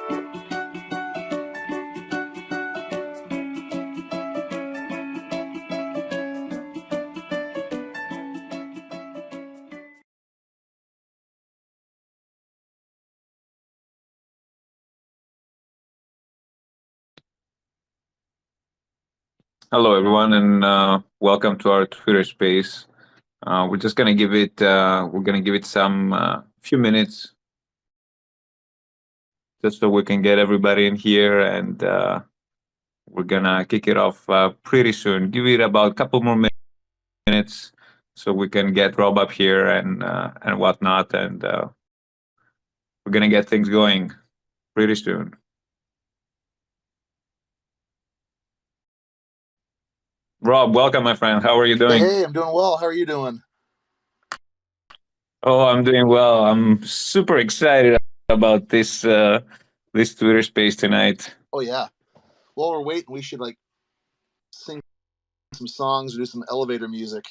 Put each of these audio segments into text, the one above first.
Hello, everyone, and welcome to our Twitter space. We're just gonna give it. We're gonna give it some few minutes, just so we can get everybody in here, and we're gonna kick it off pretty soon. Give it about a couple more minutes, so we can get Rob up here and whatnot, and we're gonna get things going pretty soon. Rob, welcome, my friend. How are you doing? Hey, I'm doing well. How are you doing? Oh, I'm doing well. I'm super excited about this Twitter space tonight. Oh yeah. While we're waiting, we should like sing some songs or do some elevator music.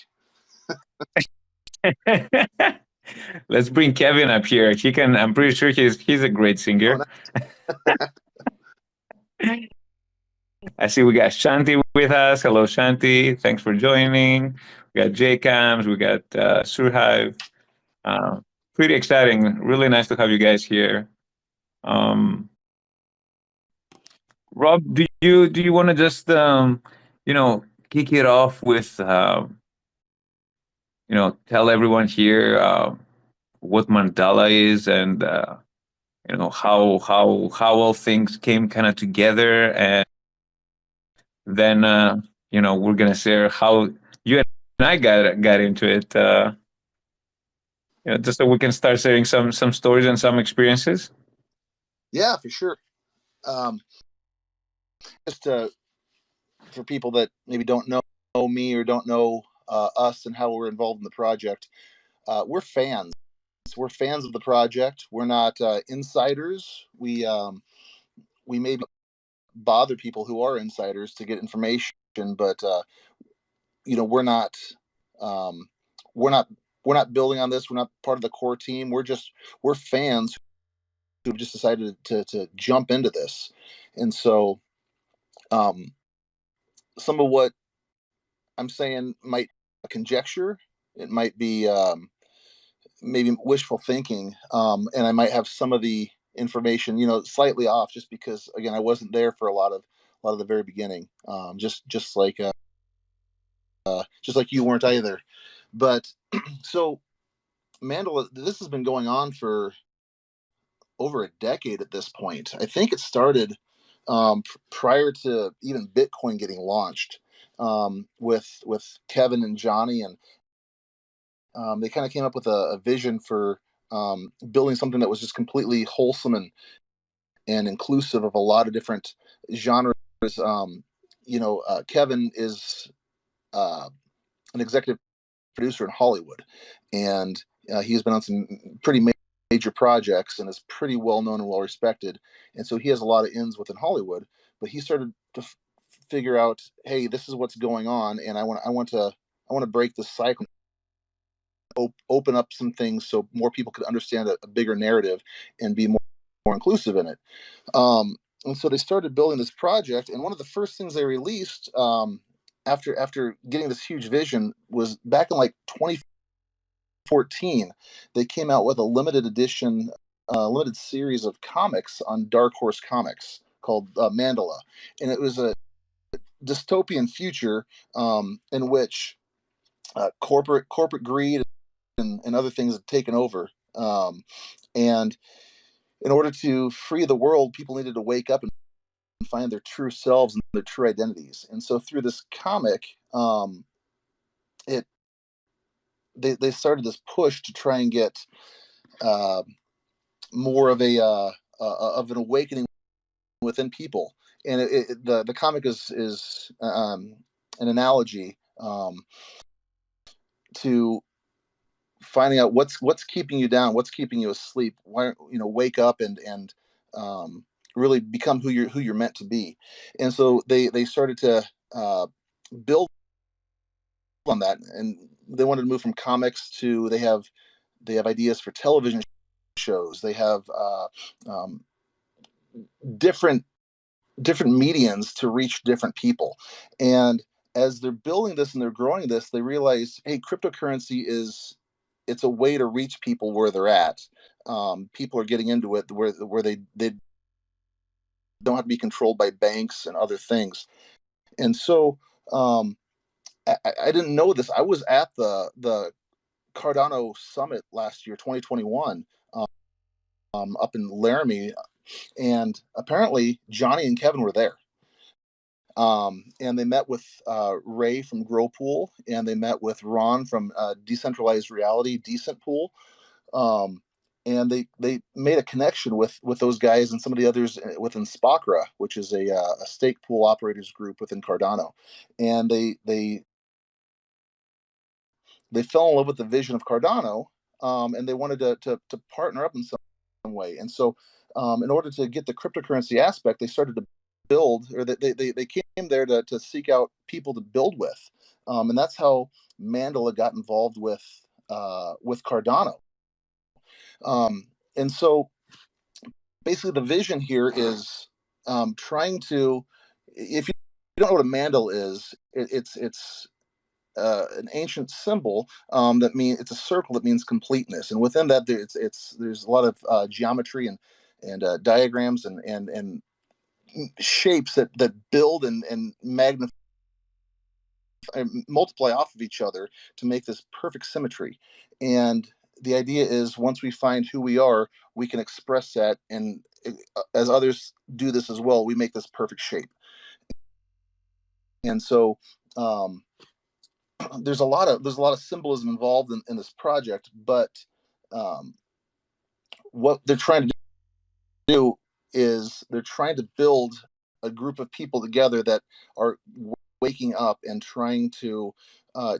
Let's bring Kevin up here. He can. I'm pretty sure he's a great singer. Oh, I see we got Shanti with us. Hello, Shanti. Thanks for joining. We got JCams. We got Surhive. Pretty exciting. Really nice to have you guys here. Rob, do you want to just kick it off with tell everyone here what Mandala is and how all things came kind of together, and then we're gonna share how you and I got into it. Just so we can start sharing some stories and some experiences. Yeah, for sure. Just for people that maybe don't know me or don't know us and how we're involved in the project, we're fans. We're fans of the project. We're not insiders. We maybe bother people who are insiders to get information, but we're not um, we're not we're not building on this. We're not part of the core team. We're fans who've just decided to jump into this, and so um, some of what I'm saying might be a conjecture. It might be maybe wishful thinking, and I might have some of the information, slightly off, just because again I wasn't there for a lot of the very beginning, just like you weren't either. But so Mandala, this has been going on for over a decade at this point. I think it started prior to even Bitcoin getting launched, with Kevin and Johnny, and they kind of came up with a vision for building something that was just completely wholesome and inclusive of a lot of different genres. Kevin is an executive producer in Hollywood, and he's been on some pretty major projects and is pretty well known and well respected. And so he has a lot of ins within Hollywood. But he started to figure out, hey, this is what's going on, and I want to break this cycle, open up some things so more people could understand a bigger narrative and be more inclusive in it. And so they started building this project, and one of the first things they released after getting this huge vision was back in like 2014. They came out with a limited edition, limited series of comics on Dark Horse Comics called Mandala, and it was a dystopian future in which corporate greed and other things had taken over. And in order to free the world, people needed to wake up and find their true selves and their true identities. And so through this comic, it they started this push to try and get more of an awakening within people. And the comic is an analogy to finding out what's keeping you down, what's keeping you asleep. Why, wake up and really become who you're meant to be. And so they started to build on that, and they wanted to move from comics to they have ideas for television shows. They have different medians to reach different people. And as they're building this and they're growing this, they realize, hey, cryptocurrency it's a way to reach people where they're at. People are getting into it where they don't have to be controlled by banks and other things. And so I didn't know this. I was at the Cardano Summit last year, 2021, up in Laramie, and apparently Johnny and Kevin were there. And they met with Ray from Growpool, and they met with Ron from Decentralized Reality, Decent Pool. And they made a connection with those guys and some of the others within Spakra, which is a stake pool operators group within Cardano. And they fell in love with the vision of Cardano, and they wanted to partner up in some way. And so in order to get the cryptocurrency aspect, they started to build, or they came there to seek out people to build with. And that's how Mandala got involved with Cardano. And so basically the vision here is trying to, if you don't know what a mandala is, it's an ancient symbol that means it's a circle that means completeness, and within that there's a lot of geometry and diagrams and shapes that build and magnify and multiply off of each other to make this perfect symmetry. And the idea is, once we find who we are, we can express that, and as others do this as well, we make this perfect shape. And so there's a lot of symbolism involved in this project, but what they're trying to do is they're trying to build a group of people together that are waking up and trying to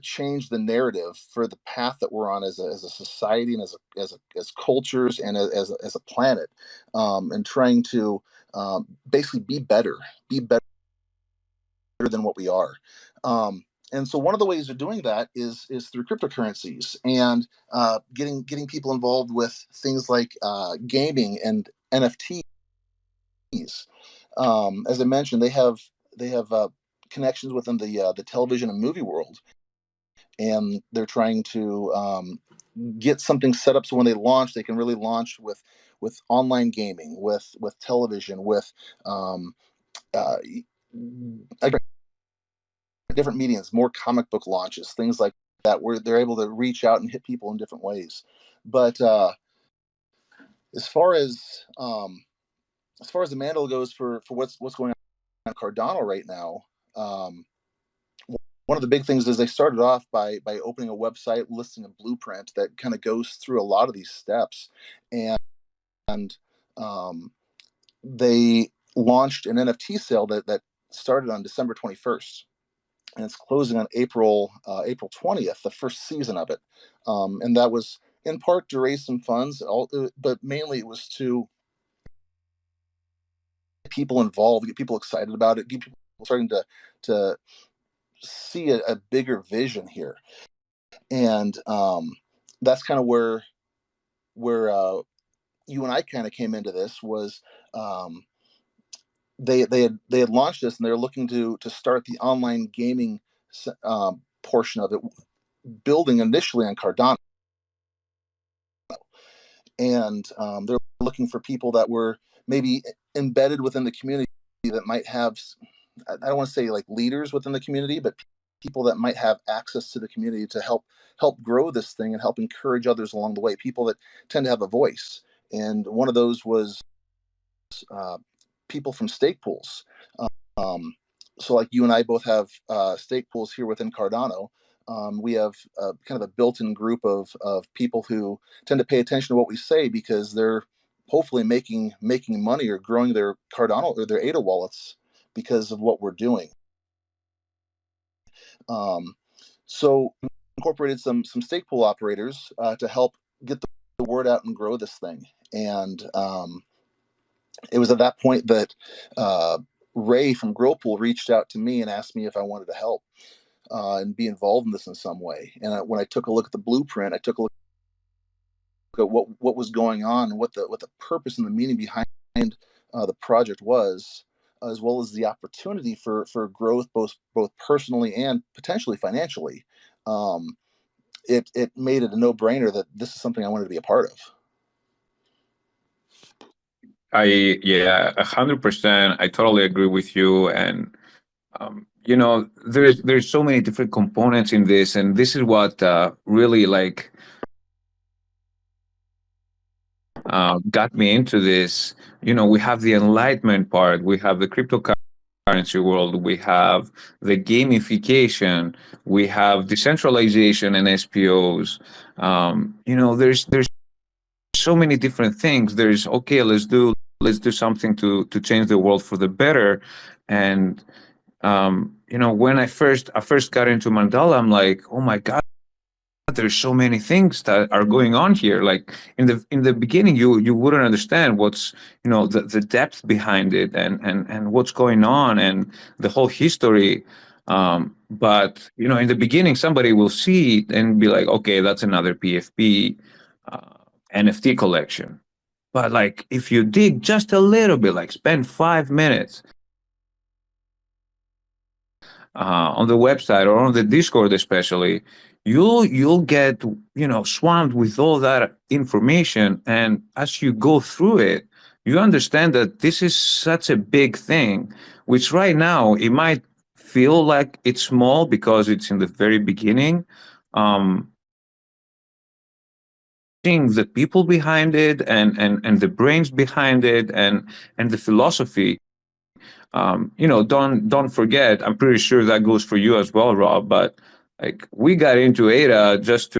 change the narrative for the path that we're on as a society and as cultures and as a planet, and trying to basically be better than what we are. And so one of the ways of doing that is through cryptocurrencies and getting people involved with things like gaming and NFTs. As I mentioned, they have connections within the television and movie world, and they're trying to get something set up so when they launch, they can really launch with online gaming, with television, with different mediums, more comic book launches, things like that, where they're able to reach out and hit people in different ways. But as far as the mandala goes for what's going on Cardano right now, one of the big things is they started off by opening a website, listing a blueprint that kind of goes through a lot of these steps, and they launched an NFT sale that started on December 21st. And it's closing on April 20th, the first season of it. And that was in part to raise some funds, but mainly it was to get people involved, get people excited about it, get people starting to see a bigger vision here. And that's kind of where you and I kind of came into this. Was they had launched this, and they're looking to start the online gaming portion of it, building initially on Cardano. And they're looking for people that were maybe embedded within the community that might have, I don't want to say like leaders within the community, but people that might have access to the community to help grow this thing and help encourage others along the way, people that tend to have a voice. And one of those was people from stake pools. So like you and I both have stake pools here within Cardano. We have kind of a built-in group of people who tend to pay attention to what we say, because they're hopefully making money or growing their Cardano or their ADA wallets because of what we're doing. So we incorporated some stake pool operators to help get the word out and grow this thing. And it was at that point that Ray from Growpool reached out to me and asked me if I wanted to help and be involved in this in some way. And when I took a look at the blueprint, I took a look at what was going on and what the purpose and the meaning behind the project was, as well as the opportunity for growth, both personally and potentially financially, it made it a no-brainer that this is something I wanted to be a part of. Yeah, 100%. I totally agree with you. And you know, there's so many different components in this, and this is what really like got me into this. You know, we have the enlightenment part, we have the cryptocurrency world, we have the gamification, we have decentralization and SPOs. You know, there's so many different things. There's okay, let's do something to change the world for the better. And you know, when I first got into Mandala, I'm like, oh my God, there's so many things that are going on here. Like in the beginning, you wouldn't understand what's, you know, the depth behind it, and what's going on, and the whole history. But you know, in the beginning, somebody will see it and be like, okay, that's another PFP NFT collection. But like, if you dig just a little bit, like spend 5 minutes on the website or on the Discord, especially, you'll get, you know, swamped with all that information. And as you go through it, you understand that this is such a big thing, which right now it might feel like it's small because it's in the very beginning. Seeing the people behind it, and the brains behind it, and the philosophy. You know, don't forget. I'm pretty sure that goes for you as well, Rob. But like, we got into ADA just to,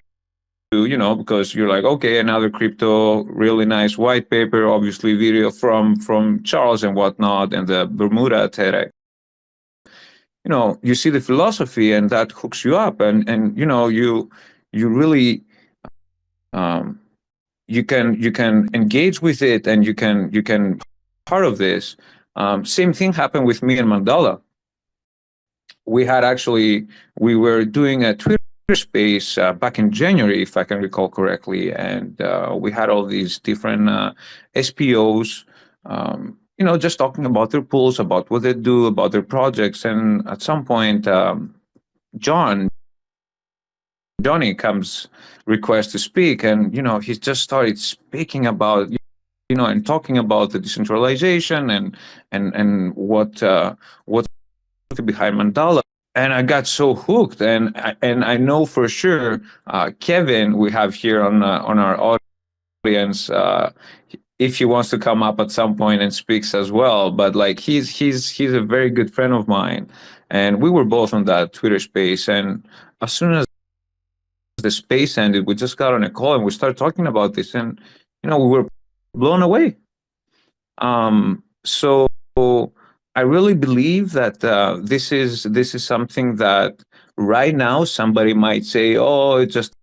you know, because you're like, okay, another crypto, really nice white paper, obviously video from Charles and whatnot, and the Bermuda TEDx. You know, you see the philosophy, and that hooks you up, and you know, you really you can engage with it, and you can part of this. Same thing happened with me and Mandala. We were doing a Twitter space back in January, if I can recall correctly, and we had all these different SPOs, you know, just talking about their pools, about what they do, about their projects. And at some point, Johnny comes request to speak, and you know, he just started speaking about, you know, and talking about the decentralization and what's behind Mandala. And I got so hooked, and I know for sure Kevin we have here on our audience, if he wants to come up at some point and speaks as well. But like, he's a very good friend of mine, and we were both on that Twitter space. And as soon as the space ended, we just got on a call and we started talking about this, and you know, we were blown away. So I really believe that this is something that right now somebody might say, oh, it's just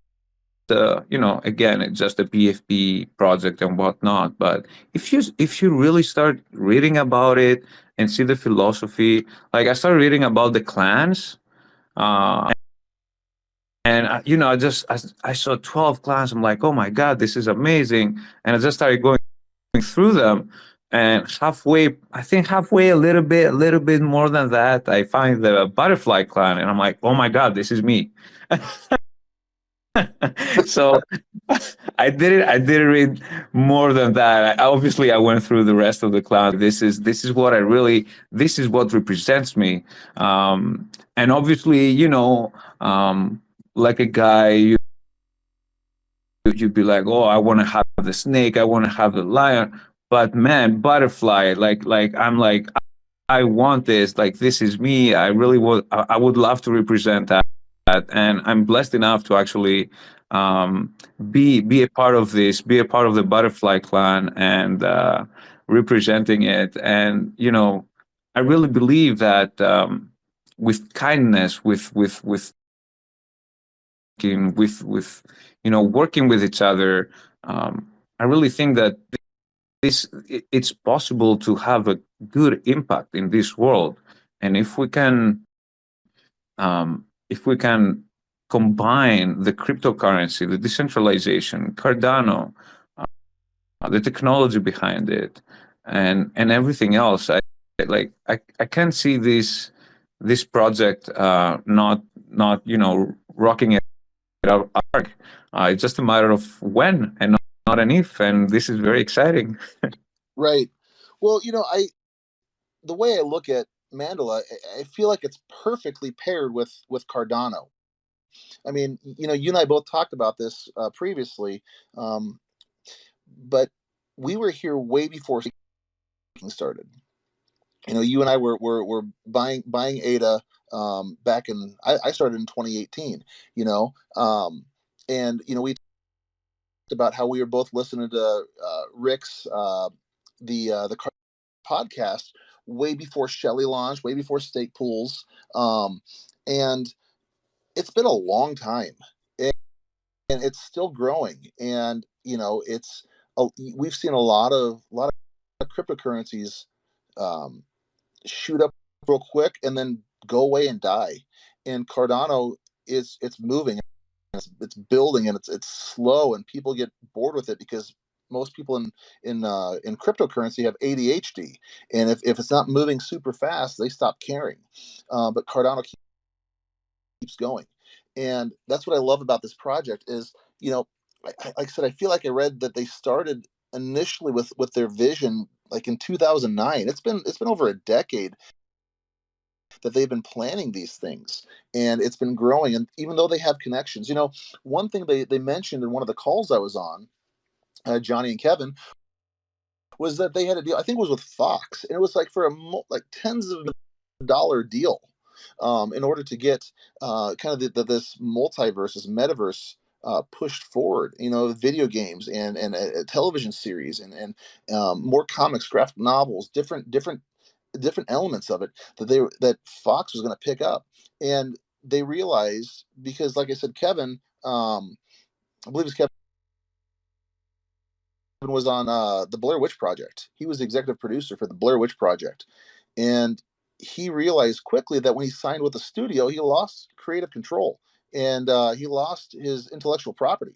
you know, again, it's just a PFP project and whatnot. But if you really start reading about it and see the philosophy, like I started reading about the clans. And you know, I saw 12 clans. I'm like, oh my God, this is amazing. And I just started going through them. And I think halfway, a little bit more than that, I find the butterfly clan, and I'm like, oh my God, this is me. So I didn't read more than that. Obviously, I went through the rest of the clan. This is what represents me. And obviously, you know, like a guy, you'd be like, oh, I want to have the snake, I want to have the lion. But man, butterfly, like I'm like, I want this. Like, this is me. I really would. I would love to represent that. And I'm blessed enough to actually be a part of this, be a part of the butterfly clan, and representing it. And you know, I really believe that with kindness, with you know, working with each other, I really think that it's possible to have a good impact in this world. And if we can combine the cryptocurrency, the decentralization, Cardano, the technology behind it, and everything else. I can't see this project not rocking it out of the park. It's just a matter of when and not an if, and this is very exciting. Right. Well, the way I look at Mandala, I feel like it's perfectly paired with Cardano. I mean, you and I both talked about this previously, but we were here way before started. You and I were buying ADA back in. I started in 2018. And we talked about how we were both listening to Rick's the podcast way before Shelley launched, way before stake pools, and it's been a long time, and it's still growing. And we've seen a lot of cryptocurrencies shoot up real quick and then go away and die. And Cardano it's moving, it's building, and it's slow, and people get bored with it because most people in cryptocurrency have ADHD, and if it's not moving super fast, they stop caring. But Cardano keeps going, and that's what I love about this project. Is like I said, I feel like I read that they started initially with their vision like in 2009. It's been over a decade that they've been planning these things, and it's been growing. And even though they have connections, one thing they mentioned in one of the calls I was on, Johnny and Kevin, was that they had a deal. I think it was with Fox, and it was like for like tens of dollar deal, in order to get kind of this multiverse, this metaverse pushed forward. Video games and a television series and more comics, graphic novels, different elements of it that Fox was going to pick up. And they realized, because like I said, Kevin, I believe it's Kevin, was on the Blair Witch Project. He was the executive producer for the Blair Witch Project, and he realized quickly that when he signed with the studio, he lost creative control, and he lost his intellectual property.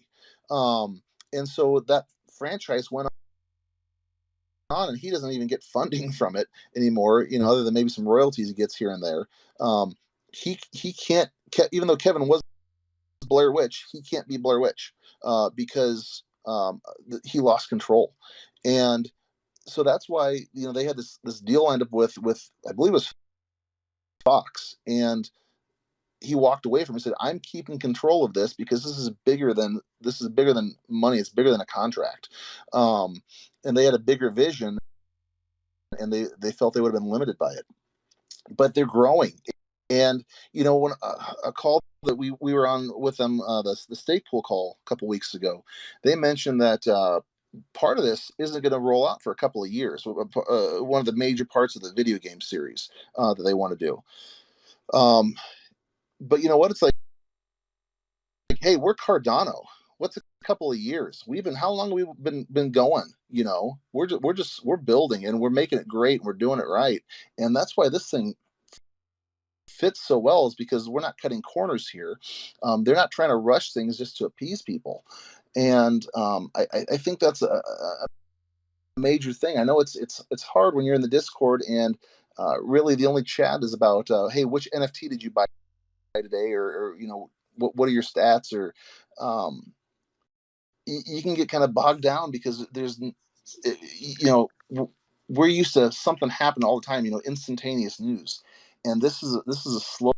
And so that franchise went on, and he doesn't even get funding from it anymore, other than maybe some royalties he gets here and there. He can't, even though Kevin was Blair Witch, he can't be Blair Witch because he lost control. And so that's why they had this deal end up with I believe it was Fox, and he walked away from it and said, I'm keeping control of this because this is bigger than money. It's bigger than a contract. And they had a bigger vision, and they felt they would have been limited by it, but they're growing. And when a call that we were on with them, the stake pool call a couple weeks ago, they mentioned that part of this isn't going to roll out for a couple of years. One of the major parts of the video game series that they want to do. But you know what? It's like, hey, we're Cardano. What's a couple of years? How long have we been going? We're building, and we're making it great, and we're doing it right. And that's why this thing fits so well, is because we're not cutting corners here. They're not trying to rush things just to appease people. And I think that's a major thing. I know it's hard when you're in the Discord, and really the only chat is about, hey, which NFT did you buy today, or what are your stats, or you can get kind of bogged down because there's we're used to something happen all the time, instantaneous news, and this is a slow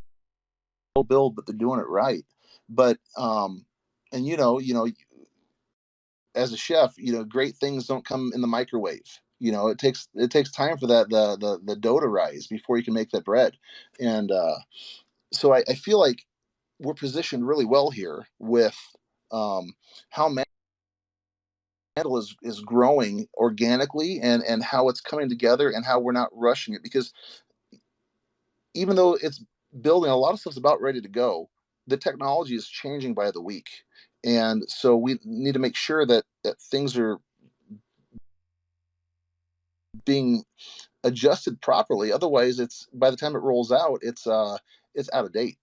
build, but they're doing it right. But and as a chef, great things don't come in the microwave. It takes time for that the dough to rise before you can make that bread. And so I feel like we're positioned really well here with how Mandala is growing organically, and how it's coming together, and how we're not rushing it, because even though it's building, a lot of stuff's about ready to go, the technology is changing by the week. And so we need to make sure that things are being adjusted properly. Otherwise, it's, by the time it rolls out, it's out of date.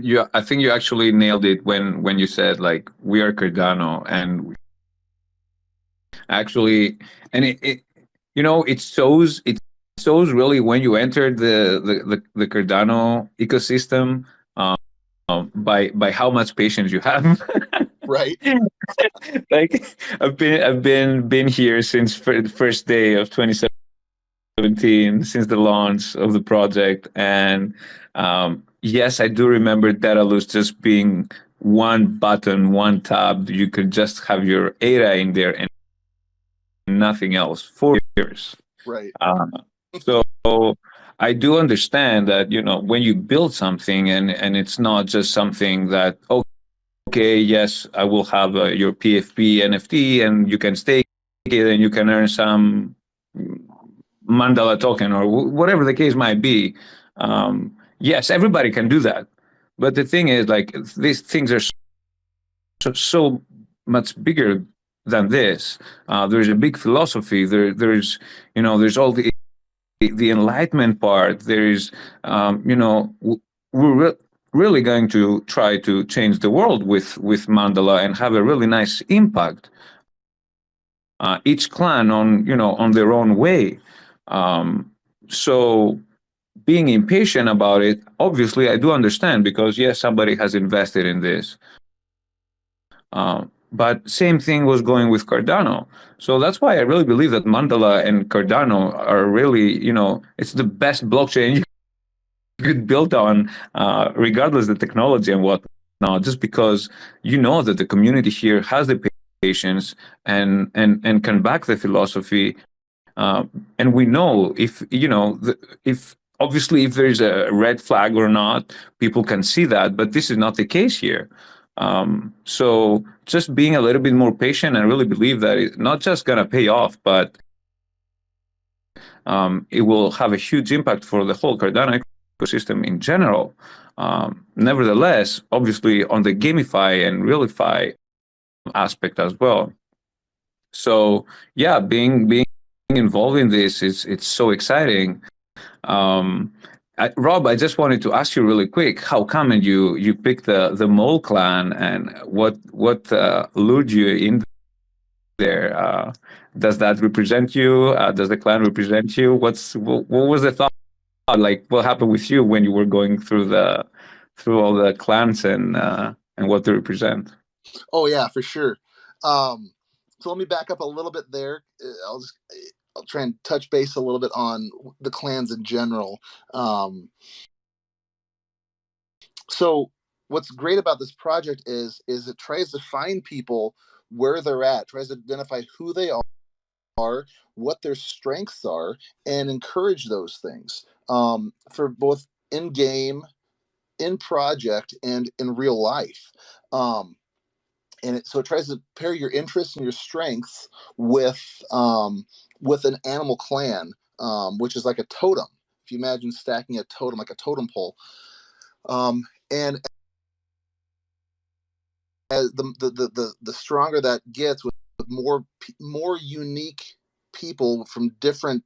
Yeah, I think you actually nailed it when you said, like, we are Cardano, and actually, and it shows really when you enter the Cardano ecosystem, by how much patience you have. Right. Like I've been here since the first day of 2017, since the launch of the project, and yes, I do remember Daedalus just being one button, one tab. You could just have your ADA in there and nothing else for years. Right. So I do understand that, when you build something, and it's not just something that, okay, yes, I will have your PFP NFT and you can stake it and you can earn some Mandala token or whatever the case might be. Yes, everybody can do that. But the thing is, like, these things are so much bigger than this. There's a big philosophy. There's all the enlightenment part. There's, we're really going to try to change the world with Mandala and have a really nice impact. Each clan on their own way. So being impatient about it, obviously, I do understand, because yes, somebody has invested in this. But same thing was going with Cardano. So that's why I really believe that Mandala and Cardano are really, it's the best blockchain you could build on, regardless of the technology and whatnot, just because that the community here has the patience and can back the philosophy. And we know, if obviously if there's a red flag or not, people can see that, but this is not the case here. So just being a little bit more patient, and really believe that it's not just gonna pay off, but it will have a huge impact for the whole Cardano ecosystem in general. Nevertheless, obviously on the gamify and realify aspect as well. So yeah, being involved in this, it's so exciting. Rob, I just wanted to ask you really quick, how come you picked the Mole clan, and what lured you in there? Does that represent you? Does the clan represent you? What was the thought? Like, what happened with you when you were going through all the clans and what they represent? Oh yeah, for sure. So let me back up a little bit there. I'll try and touch base a little bit on the clans in general. So what's great about this project is it tries to find people where they're at, tries to identify who they are, what their strengths are, and encourage those things, for both in game, in project, and in real life. So it tries to pair your interests and your strengths with an animal clan, which is like a totem. If you imagine stacking a totem, like a totem pole, and as the stronger that gets, with more unique people from different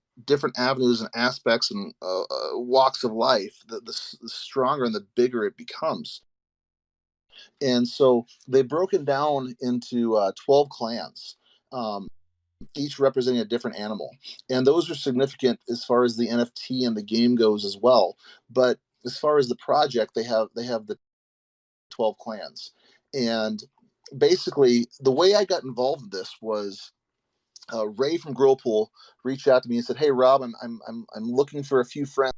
avenues and aspects and walks of life, the stronger and the bigger it becomes. And so they've broken down into 12 clans, each representing a different animal, and those are significant as far as the NFT and the game goes as well. But as far as the project, they have the 12 clans. And basically, the way I got involved in this was Ray from Girlpool reached out to me and said, "Hey Rob, I'm looking for a few friends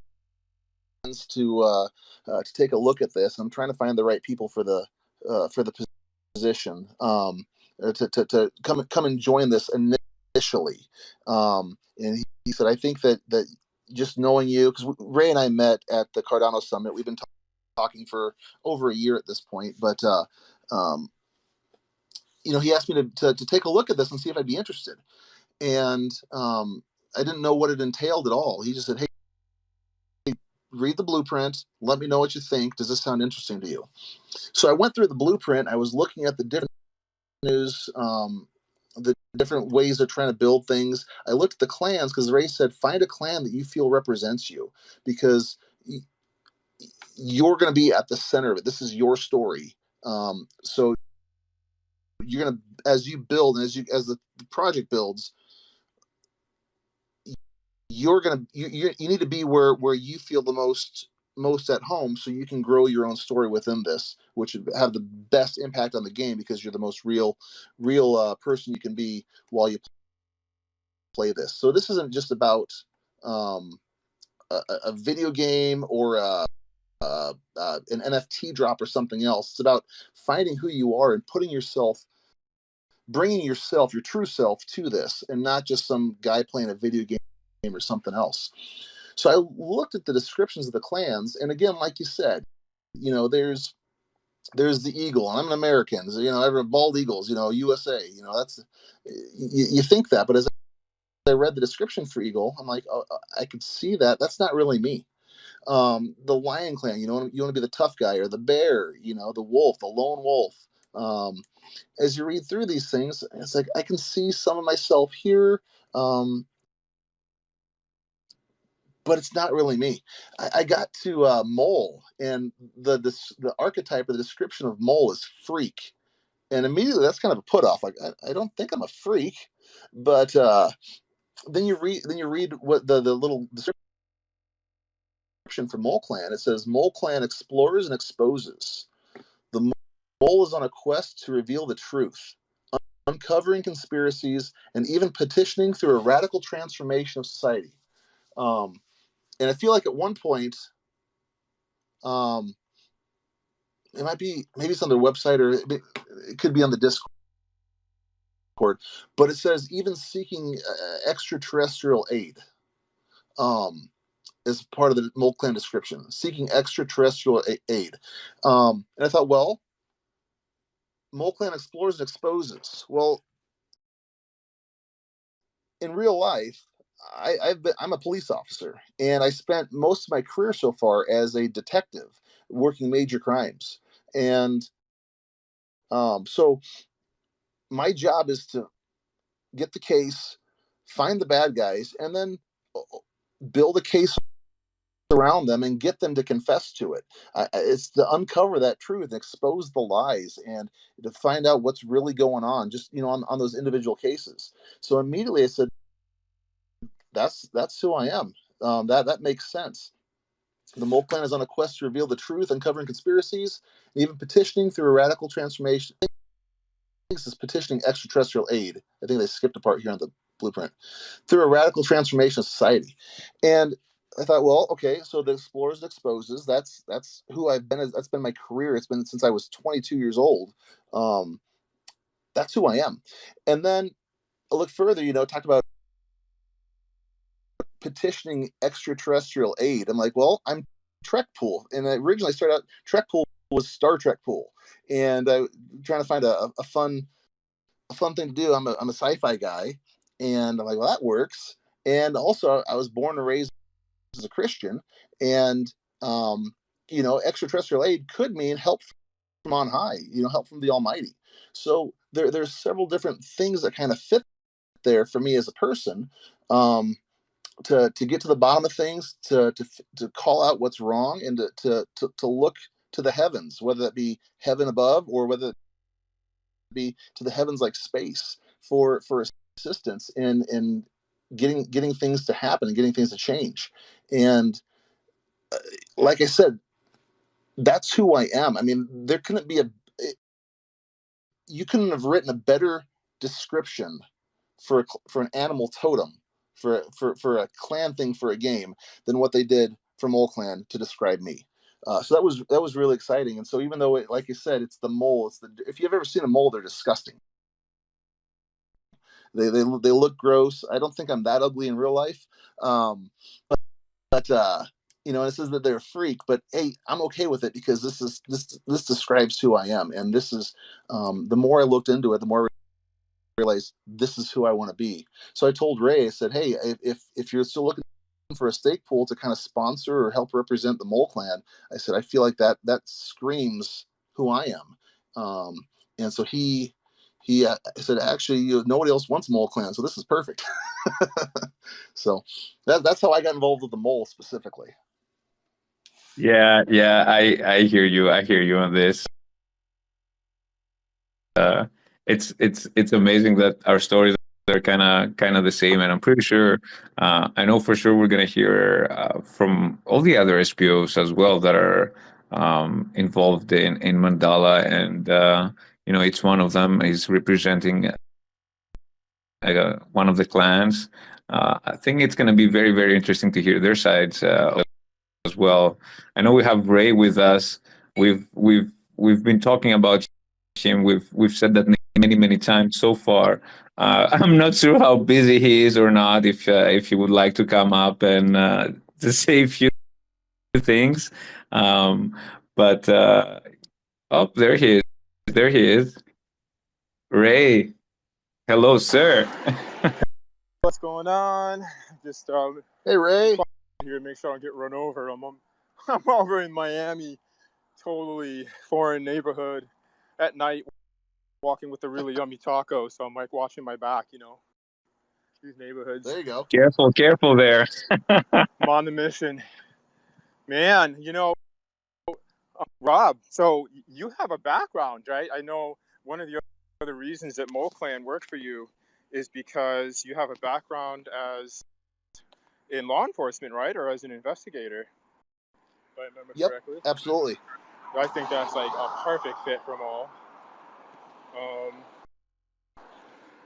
to take a look at this. I'm trying to find the right people for the position, to come and join this initially." And he said, "I think that just knowing you, because Ray and I met at the Cardano Summit. We've been talking for over a year at this point, but he asked me to take a look at this and see if I'd be interested." And I didn't know what it entailed at all. He just said, "Hey, read the blueprint. Let me know what you think. Does this sound interesting to you?" So I went through the blueprint. I was looking at the different news, the different ways they're trying to build things. I looked at the clans, because Ray said, find a clan that you feel represents you, because you're going to be at the center of it. This is your story. So you're gonna, as you build and as the project builds, you need to be where you feel the most at home, so you can grow your own story within this, which would have the best impact on the game, because you're the most real person you can be while you play this. So this isn't just about a video game or an NFT drop or something else. It's about finding who you are and bringing yourself, your true self, to this, and not just some guy playing a video game or something else. So I looked at the descriptions of the clans, and again, like you said, there's the eagle, and I'm an American, every bald eagles, USA, that's, you think that, but as I read the description for eagle, I'm like, oh, I could see that's not really me. The lion clan, you want to be the tough guy, or the bear, the wolf, the lone wolf. As you read through these things, it's like I can see some of myself here, but it's not really me. I got to mole, and the archetype or the description of mole is freak, and immediately that's kind of a put off. Like, I don't think I'm a freak, but then you read what the little description for Mole Clan. It says Mole Clan explores and exposes. The mole is on a quest to reveal the truth, uncovering conspiracies, and even petitioning through a radical transformation of society. And I feel like at one point, it might be, maybe it's on their website, or it could be on the Discord, but it says even seeking extraterrestrial aid. As part of the Mole Clan description, seeking extraterrestrial aid. And I thought, well, Mole Clan explores and exposes. Well, in real life, I'm a police officer, and I spent most of my career so far as a detective working major crimes. And so my job is to get the case, find the bad guys, and then build a case around them and get them to confess to it. It's to uncover that truth and expose the lies, and to find out what's really going on, just on those individual cases. So immediately I said, that's who I am. That makes sense. The Mole Clan is on a quest to reveal the truth, uncovering conspiracies, and even petitioning through a radical transformation. I think this is petitioning extraterrestrial aid. I think they skipped a part here on the blueprint. Through a radical transformation of society. And I thought, well, okay, so the explores and exposes, that's who I've been. That's been my career. It's been since I was 22 years old. That's who I am. And then I look further, talked about petitioning extraterrestrial aid. I'm like, well, I'm Trek Pool. And I originally started out, Trek Pool was Star Trek Pool. And I trying to find a fun thing to do. I'm a sci-fi guy. And I'm like, well, that works. And also, I was born and raised as a Christian, and extraterrestrial aid could mean help from on high, help from the Almighty. So there's several different things that kind of fit there for me as a person, to get to the bottom of things, to call out what's wrong, and to look to the heavens, whether that be heaven above, or whether it be to the heavens like space, for assistance in getting things to happen and getting things to change. And like I said, that's who I am. I mean, there couldn't be you couldn't have written a better description for an animal totem, for a clan thing, for a game, than what they did for Mole Clan to describe me. So that was really exciting. And so even though, like you said, it's the mole, if you've ever seen a mole, they're disgusting. They look gross. I don't think I'm that ugly in real life. But it says that they're a freak, but hey, I'm okay with it, because this describes who I am. And this is, the more I looked into it, the more I realized this is who I want to be. So I told Ray, I said, hey, if you're still looking for a stake pool to kind of sponsor or help represent the Mole Clan, I said, I feel like that screams who I am. And so he said, actually, nobody else wants Mole Clan, so this is perfect. So that's how I got involved with the mole specifically. Yeah, I hear you. I hear you on this. it's amazing that our stories are kind of the same, and I'm pretty sure, I know for sure we're gonna hear from all the other SPOs as well that are involved in Mandala, and each one of them is representing one of the clans. I think it's gonna be very very interesting to hear their sides as well. I know we have Ray with us. We've been talking about him. We've said that many times so far. I'm not sure how busy he is or not. If he would like to come up and to say a few things, but oh, there he is. There he is. Ray, hello, sir. What's going on? Just Hey, Ray. here to make sure I don't get run over. I'm over in Miami, totally foreign neighborhood at night, walking with a really yummy taco. So I'm like watching my back, these neighborhoods. There you go. Careful there. I'm on the mission, man. Rob. So you have a background, right? I know one of the other reasons that MoClan worked for you is because you have a background as in law enforcement, right? Or as an investigator, if I remember correctly. Absolutely. I think that's like a perfect fit for Mo.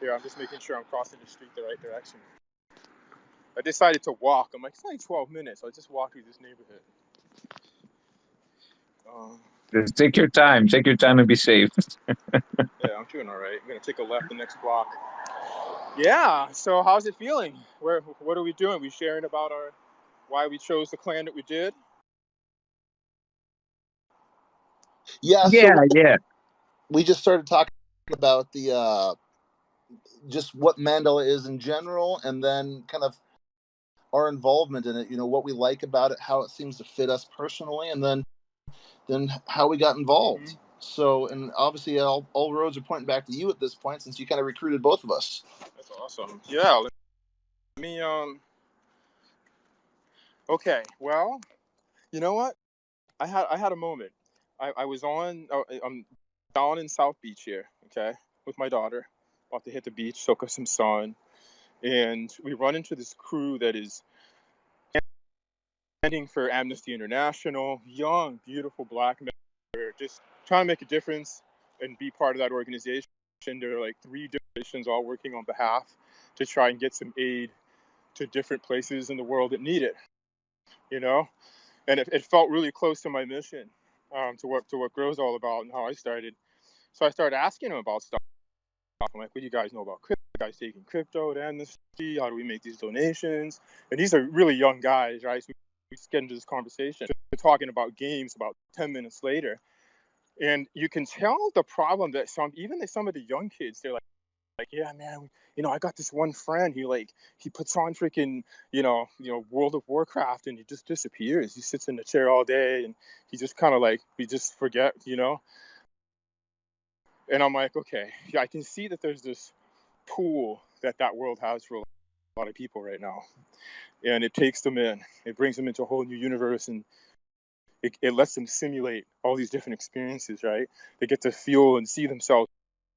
Here, I'm just making sure I'm crossing the street the right direction. I decided to walk. I'm like, it's only 12 minutes. I'll just walk through this neighborhood. Just take your time. Take your time and be safe. Yeah, I'm doing all right. I'm going to take a left the next block. Yeah, so how's it feeling? What are we doing? We sharing about why we chose the clan that we did? Yeah. Yeah. We just started talking about the just what Mandala is in general, and then kind of our involvement in it. What we like about it, how it seems to fit us personally, and then how we got involved. Mm-hmm. So, and obviously all roads are pointing back to you at this point, since you kind of recruited both of us. That's awesome. Yeah. Let me Okay. Well, you know what? I had a moment. I was I'm down in South Beach here, okay, with my daughter, about to hit the beach, soak up some sun, and we run into this crew that is standing for Amnesty International, young, beautiful black men. They're just trying to make a difference and be part of that organization. There are like 3 organizations all working on behalf to try and get some aid to different places in the world that need it, and it felt really close to my mission, to what Grow's all about and how I started. So I started asking him about stuff. I'm like, what do you guys know about crypto? You guys taking crypto to Amnesty? How do we make these donations? And these are really young guys, right? So we just get into this conversation. We're talking about games about 10 minutes later. And you can tell the problem that some of the young kids, they're like, yeah, man, I got this one friend. He puts on freaking, World of Warcraft, and he just disappears. He sits in the chair all day, and he just kind of we just forget, And I'm like, okay, yeah, I can see that there's this pool that world has for a lot of people right now, and it takes them in. It brings them into a whole new universe, and it lets them simulate all these different experiences, right? They get to feel and see themselves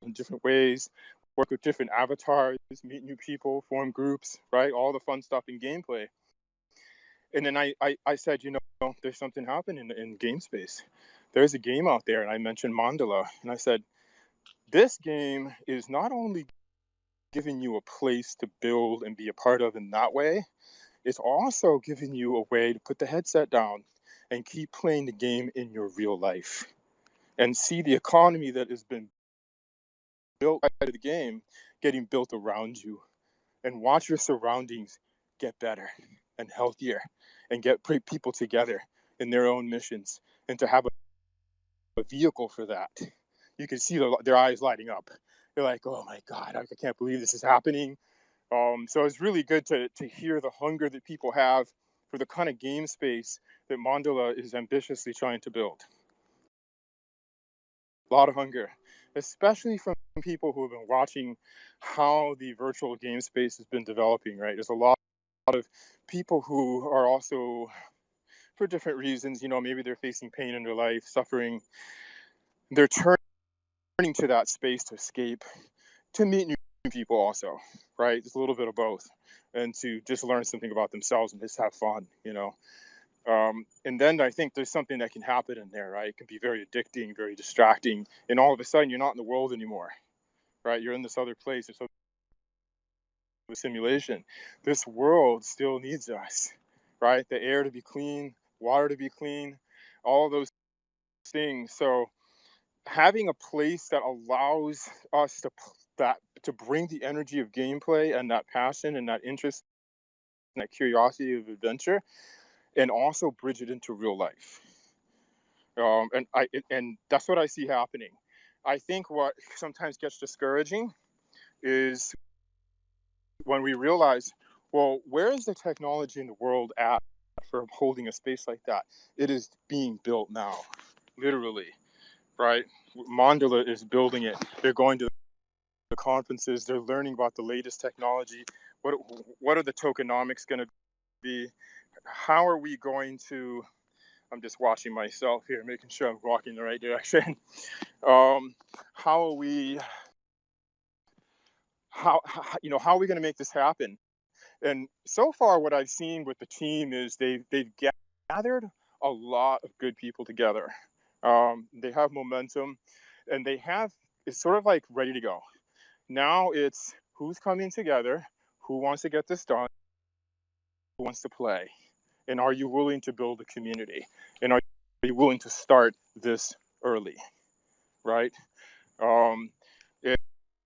in different ways, work with different avatars, meet new people, form groups, right? All the fun stuff in gameplay. And then I said, there's something happening in game space. There's a game out there, and I mentioned Mandala, and I said, this game is not only giving you a place to build and be a part of in that way, it's also giving you a way to put the headset down and keep playing the game in your real life and see the economy that has been built out of the game getting built around you, and watch your surroundings get better and healthier and get people together in their own missions, and to have a vehicle for that. You can see their eyes lighting up. They're like, oh my God, I can't believe this is happening. So it's really good to hear the hunger that people have for the kind of game space that Mandala is ambitiously trying to build. A lot of hunger, especially from people who have been watching how the virtual game space has been developing, right? There's a lot of people who are also, for different reasons, maybe they're facing pain in their life, suffering. They're turning to that space to escape, to meet new people also, right? It's a little bit of both, and to just learn something about themselves and just have fun, you know. And then I think there's something that can happen in there, right? It can be very addicting, very distracting, and all of a sudden you're not in the world anymore, right? You're in this other place, this other simulation. This world still needs us, right? The air to be clean, water to be clean, all of those things. So having a place that allows us to bring the energy of gameplay and that passion and that interest and that curiosity of adventure, and also bridge it into real life. And that's what I see happening. I think what sometimes gets discouraging is when we realize, well, where is the technology in the world at for holding a space like that? It is being built now, literally, right? Mandala is building it. They're going to the conferences. They're learning about the latest technology. What are the tokenomics going to be? How are we going to? I'm just watching myself here, making sure I'm walking in the right direction. How are we? How are we going to make this happen? And so far, what I've seen with the team is they've gathered a lot of good people together. They have momentum, and it's sort of like ready to go. Now it's who's coming together, who wants to get this done, who wants to play, and are you willing to build a community? And are you willing to start this early, right? Um,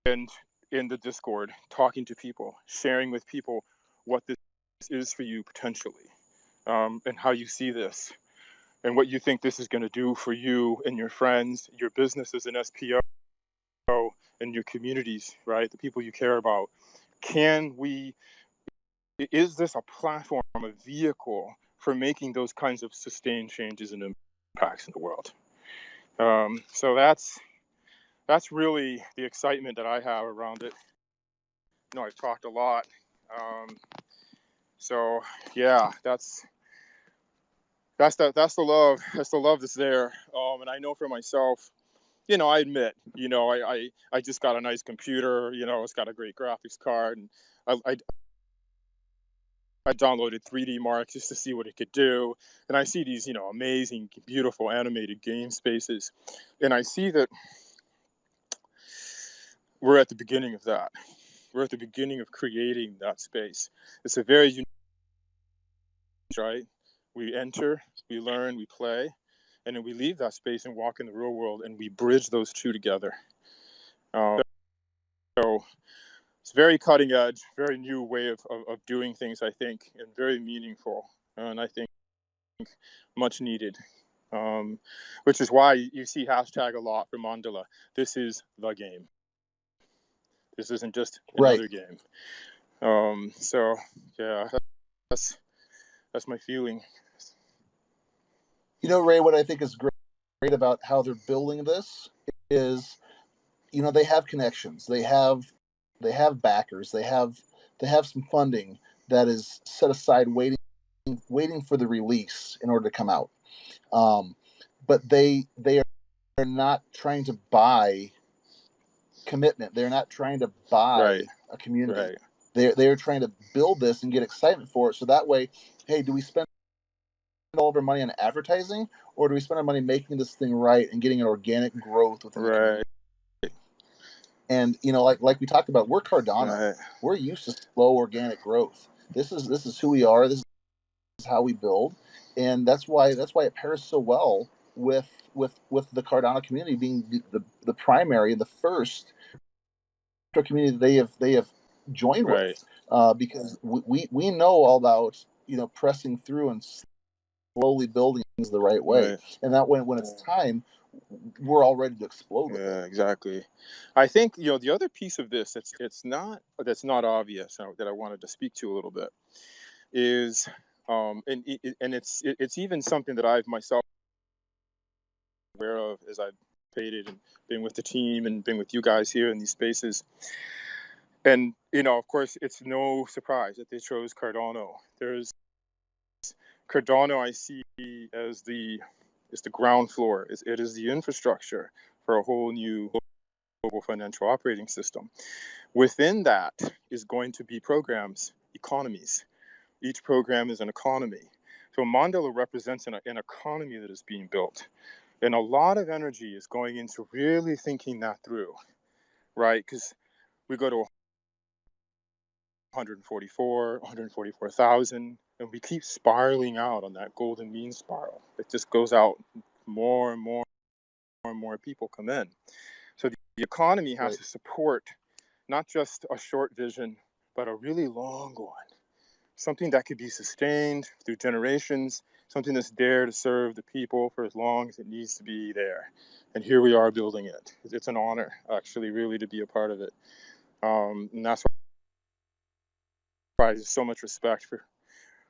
and in the Discord, talking to people, sharing with people what this is for you potentially, and how you see this, and what you think this is going to do for you and your friends, your business as an SPO, and your communities, right? The people you care about. Is this a platform, a vehicle for making those kinds of sustained changes and impacts in the world? So that's really the excitement that I have around it. I've talked a lot. So yeah, that's the love. That's the love that's there. And I know for myself, I admit, I just got a nice computer. It's got a great graphics card, and I downloaded 3D Mark just to see what it could do. And I see these, amazing, beautiful animated game spaces. And I see that we're at the beginning of that. We're at the beginning of creating that space. It's a very unique, right? We enter, we learn, we play, and then we leave that space and walk in the real world, and we bridge those two together. So it's very cutting edge, very new way of doing things, I think, and very meaningful. And I think much needed, which is why you see hashtag a lot for Mandala. This is the game. This isn't just another game. So yeah, that's my feeling. Ray, what I think is great about how they're building this is, they have connections, they have backers, they have some funding that is set aside waiting for the release in order to come out. But they are not trying to buy commitment. They're not trying to buy a community. Right. They're trying to build this and get excitement for it. So that way, hey, do we spend all of our money on advertising, or do we spend our money making this thing right and getting an organic growth within the community? And like we talked about, we're Cardano. Right. We're used to slow organic growth. This is who we are. This is how we build, and that's why it pairs so well with the Cardano community being the primary and the first community they have joined with, because we know all about pressing through and slowly building things the right way, and that when it's time, we're all ready to explode with it. Exactly. I think the other piece of this that's not obvious that I wanted to speak to a little bit is and it's even something that I've myself aware of as I've participated and been with the team and been with you guys here in these spaces. And of course, it's no surprise that they chose Cardano. There's Cardano I see as the ground floor. It is the infrastructure for a whole new global financial operating system. Within that is going to be programs, economies. Each program is an economy. So Mandala represents an economy that is being built. And a lot of energy is going into really thinking that through, right? Because we go to 144,000, and we keep spiraling out on that golden mean spiral. It just goes out, more and more and more people come in. So the economy has to support not just a short vision, but a really long one. Something that could be sustained through generations, something that's there to serve the people for as long as it needs to be there. And here we are building it. It's an honor, actually, really, to be a part of it. And that's why there's so much respect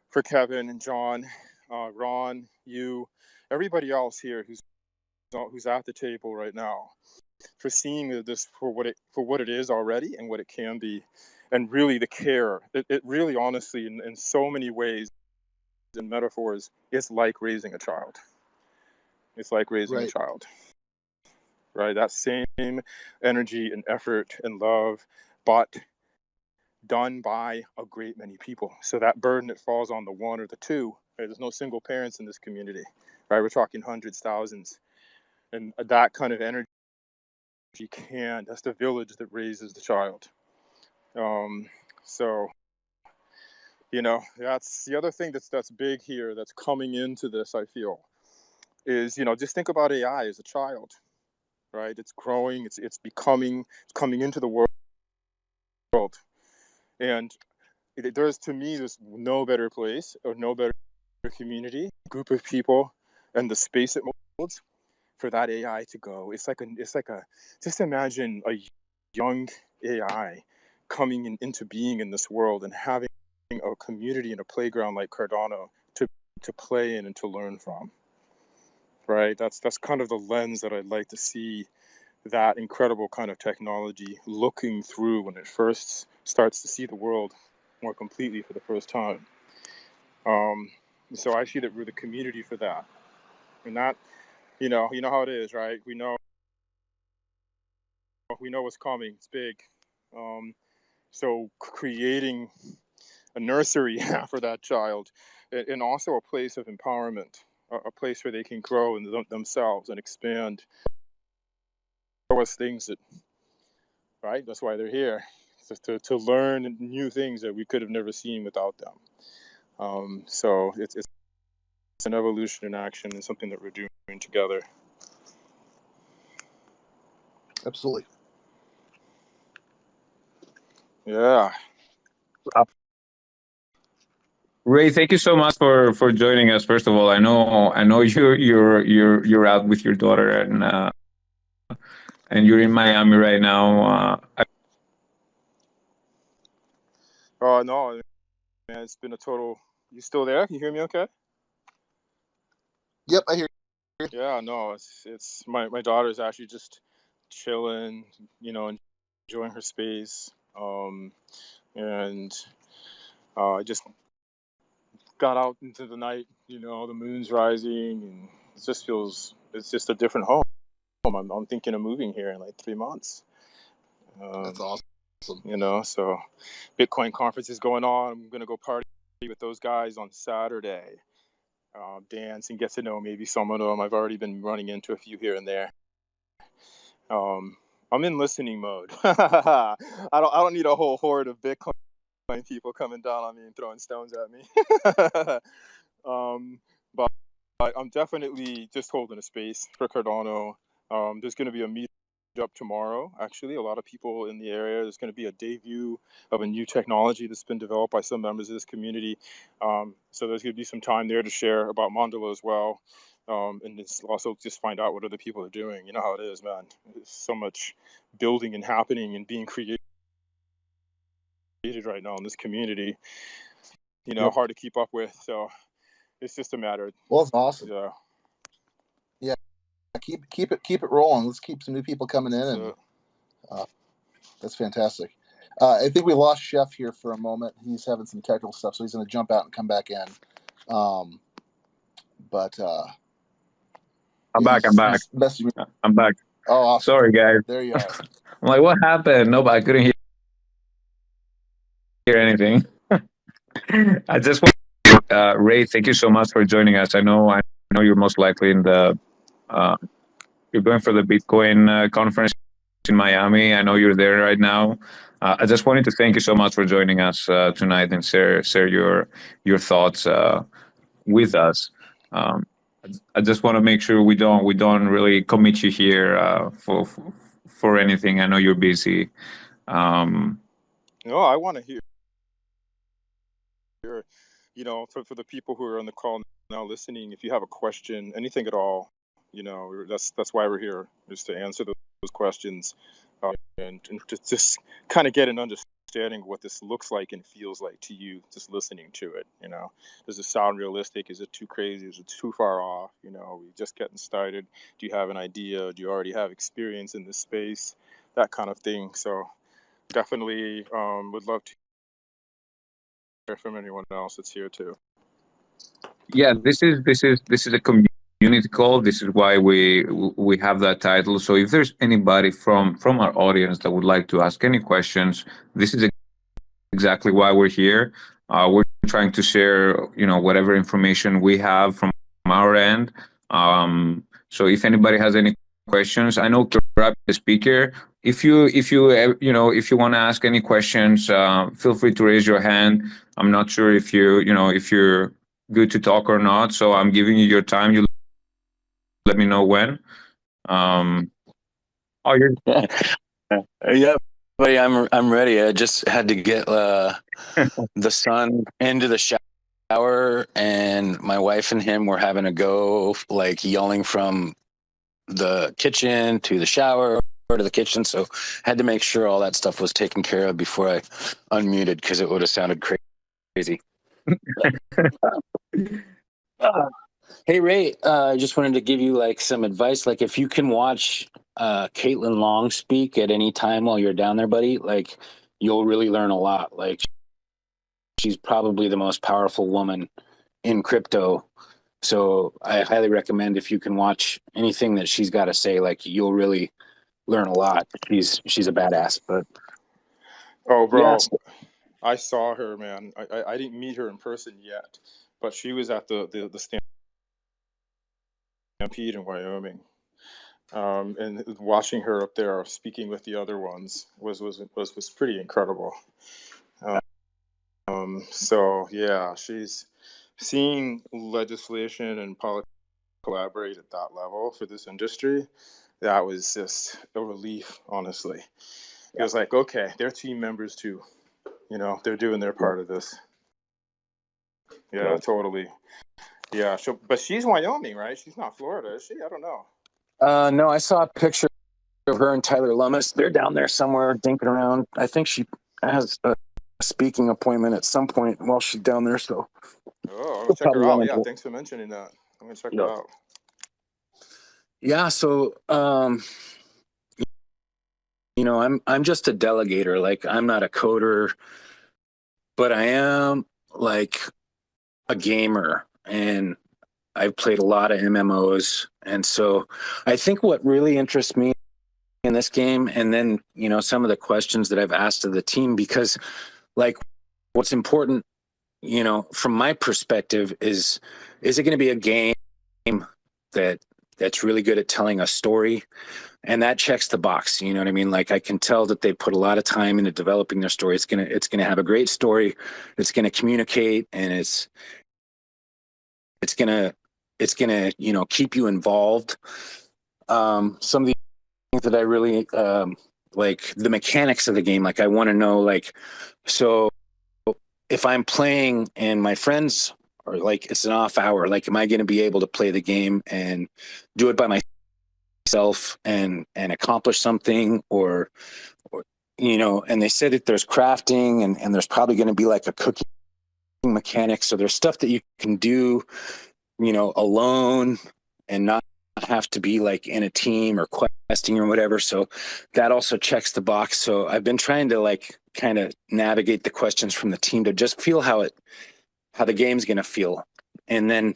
for Kevin and John, Ron, you, everybody else here who's at the table right now, for seeing this for what it is already and what it can be, and really the care. It really, honestly, in so many ways and metaphors, it's like raising a child. It's like raising a child, right? That same energy and effort and love, but done by a great many people. So that burden that falls on the one or the two, right? There's no single parents in this community, right? We're talking hundreds, thousands, and that kind of energy that's the village that raises the child. So, that's the other thing that's big here, that's coming into this, I feel, is, just think about AI as a child, right? It's growing, it's coming into the world. And there's no better place or no better community, group of people, and the space it molds for that AI to go. It's like just imagine a young AI coming into being in this world and having a community and a playground like Cardano to play in and to learn from, right? That's kind of the lens that I'd like to see that incredible kind of technology looking through when it first starts to see the world more completely for the first time. So I see that we're the community for that, and that, you know how it is, right? We know what's coming. It's big. So creating a nursery for that child, and also a place of empowerment, a place where they can grow in themselves and expand. Show us things that, right? That's why they're here, to learn new things that we could have never seen without them. So it's an evolution in action, and something that we're doing together. Absolutely. Yeah. Ray, thank you so much for joining us. First of all, I know you're out with your daughter, and you're in Miami right now. Oh no, man, it's been a total. You still there? Can you hear me? Okay. Yep, I hear you. Yeah, no, it's my daughter's actually just chilling, enjoying her space, and I just got out into the night. The moon's rising, and it's just a different home. I'm thinking of moving here in like 3 months. That's awesome. So Bitcoin conference is going on. I'm gonna go party with those guys on Saturday. Dance and get to know maybe some of them. I've already been running into a few here and there. I'm in listening mode. I don't need a whole horde of Bitcoin people coming down on me and throwing stones at me. But I'm definitely just holding a space for Cardano. There's going to be a meet up tomorrow. Actually, a lot of people in the area. There's going to be a debut of a new technology that's been developed by some members of this community. So there's going to be some time there to share about Mandala as well. And it's also just find out what other people are doing. You know how it is, man. There's so much building and happening and being created right now in this community. Yep. Hard to keep up with. So it's just a matter. Well, it's awesome. Yeah. Keep it rolling. Let's keep some new people coming in, and that's fantastic. I think we lost Chef here for a moment. He's having some technical stuff, so he's going to jump out and come back in. But I'm back. I'm back. Oh, awesome. Sorry, guys. There you are. I'm like, what happened? No, but I couldn't hear anything. I just want Ray, thank you so much for joining us. I know you're most likely in the uh, you're going for the Bitcoin conference in Miami. I know you're there right now. I just wanted to thank you so much for joining us tonight and share your thoughts with us. Um, I just want to make sure we don't really commit you here for anything. I know you're busy. Um, No, I want to hear, for the people who are on the call now listening, if you have a question, anything at all, that's why we're here, is to answer those questions, and to just kind of get an understanding of what this looks like and feels like to you, just listening to it. Does it sound realistic? Is it too crazy? Is it too far off? We just getting started. Do you have an idea? Do you already have experience in this space? That kind of thing. So definitely would love to hear from anyone else that's here too. yeah, this is a community call. This is why we have that title. So if there's anybody from our audience that would like to ask any questions, this is exactly why we're here. We're trying to share, whatever information we have from our end. So if anybody has any questions, I know Kirab, the speaker. If you want to ask any questions, feel free to raise your hand. I'm not sure if you're good to talk or not. So I'm giving you your time. You let me know when. Oh, you're Yeah, buddy, I'm ready. I just had to get the son into the shower, and my wife and him were having a go, like yelling from the kitchen to the shower or to the kitchen. So had to make sure all that stuff was taken care of before I unmuted, because it would have sounded crazy. Hey Ray, I just wanted to give you like some advice. Like if you can watch Caitlin Long speak at any time while you're down there, buddy, like you'll really learn a lot. Like she's probably the most powerful woman in crypto. So I highly recommend, if you can watch anything that she's got to say, like you'll really learn a lot. She's a badass. But Oh, bro, yes. I saw her, man. I didn't meet her in person yet, but she was at the Stampede in Wyoming. And watching her up there speaking with the other ones was pretty incredible. So yeah, she's seeing legislation and politics collaborate at that level for this industry. That was just a relief, honestly. It was like, okay, they're team members too. They're doing their part of this. Yeah, totally. Yeah, but she's Wyoming, right? She's not Florida, is she? I don't know. No, I saw a picture of her and Tyler Lummis. They're down there somewhere dinking around. I think she has a speaking appointment at some point while she's down there. So I'm gonna check her out. Yeah, thanks for mentioning that. I'm gonna check her out. Yeah, so I'm just a delegator. Like I'm not a coder, but I am like a gamer, and I've played a lot of MMOs. And so I think what really interests me in this game, and then some of the questions that I've asked of the team, because like what's important from my perspective is it going to be a game that's really good at telling a story? And that checks the box. You know what I mean? Like I can tell that they put a lot of time into developing their story. It's gonna have a great story. It's gonna communicate, and it's gonna keep you involved. Some of the things that I really like, the mechanics of the game. Like I want to know, like, so if I'm playing and my friends are like, it's an off hour, like am I going to be able to play the game and do it by myself and accomplish something, or and they said that there's crafting and there's probably going to be like a cooking mechanic. So there's stuff that you can do alone and not have to be like in a team or questing or whatever. So that also checks the box. So I've been trying to like kind of navigate the questions from the team to just feel how the game's going to feel. And then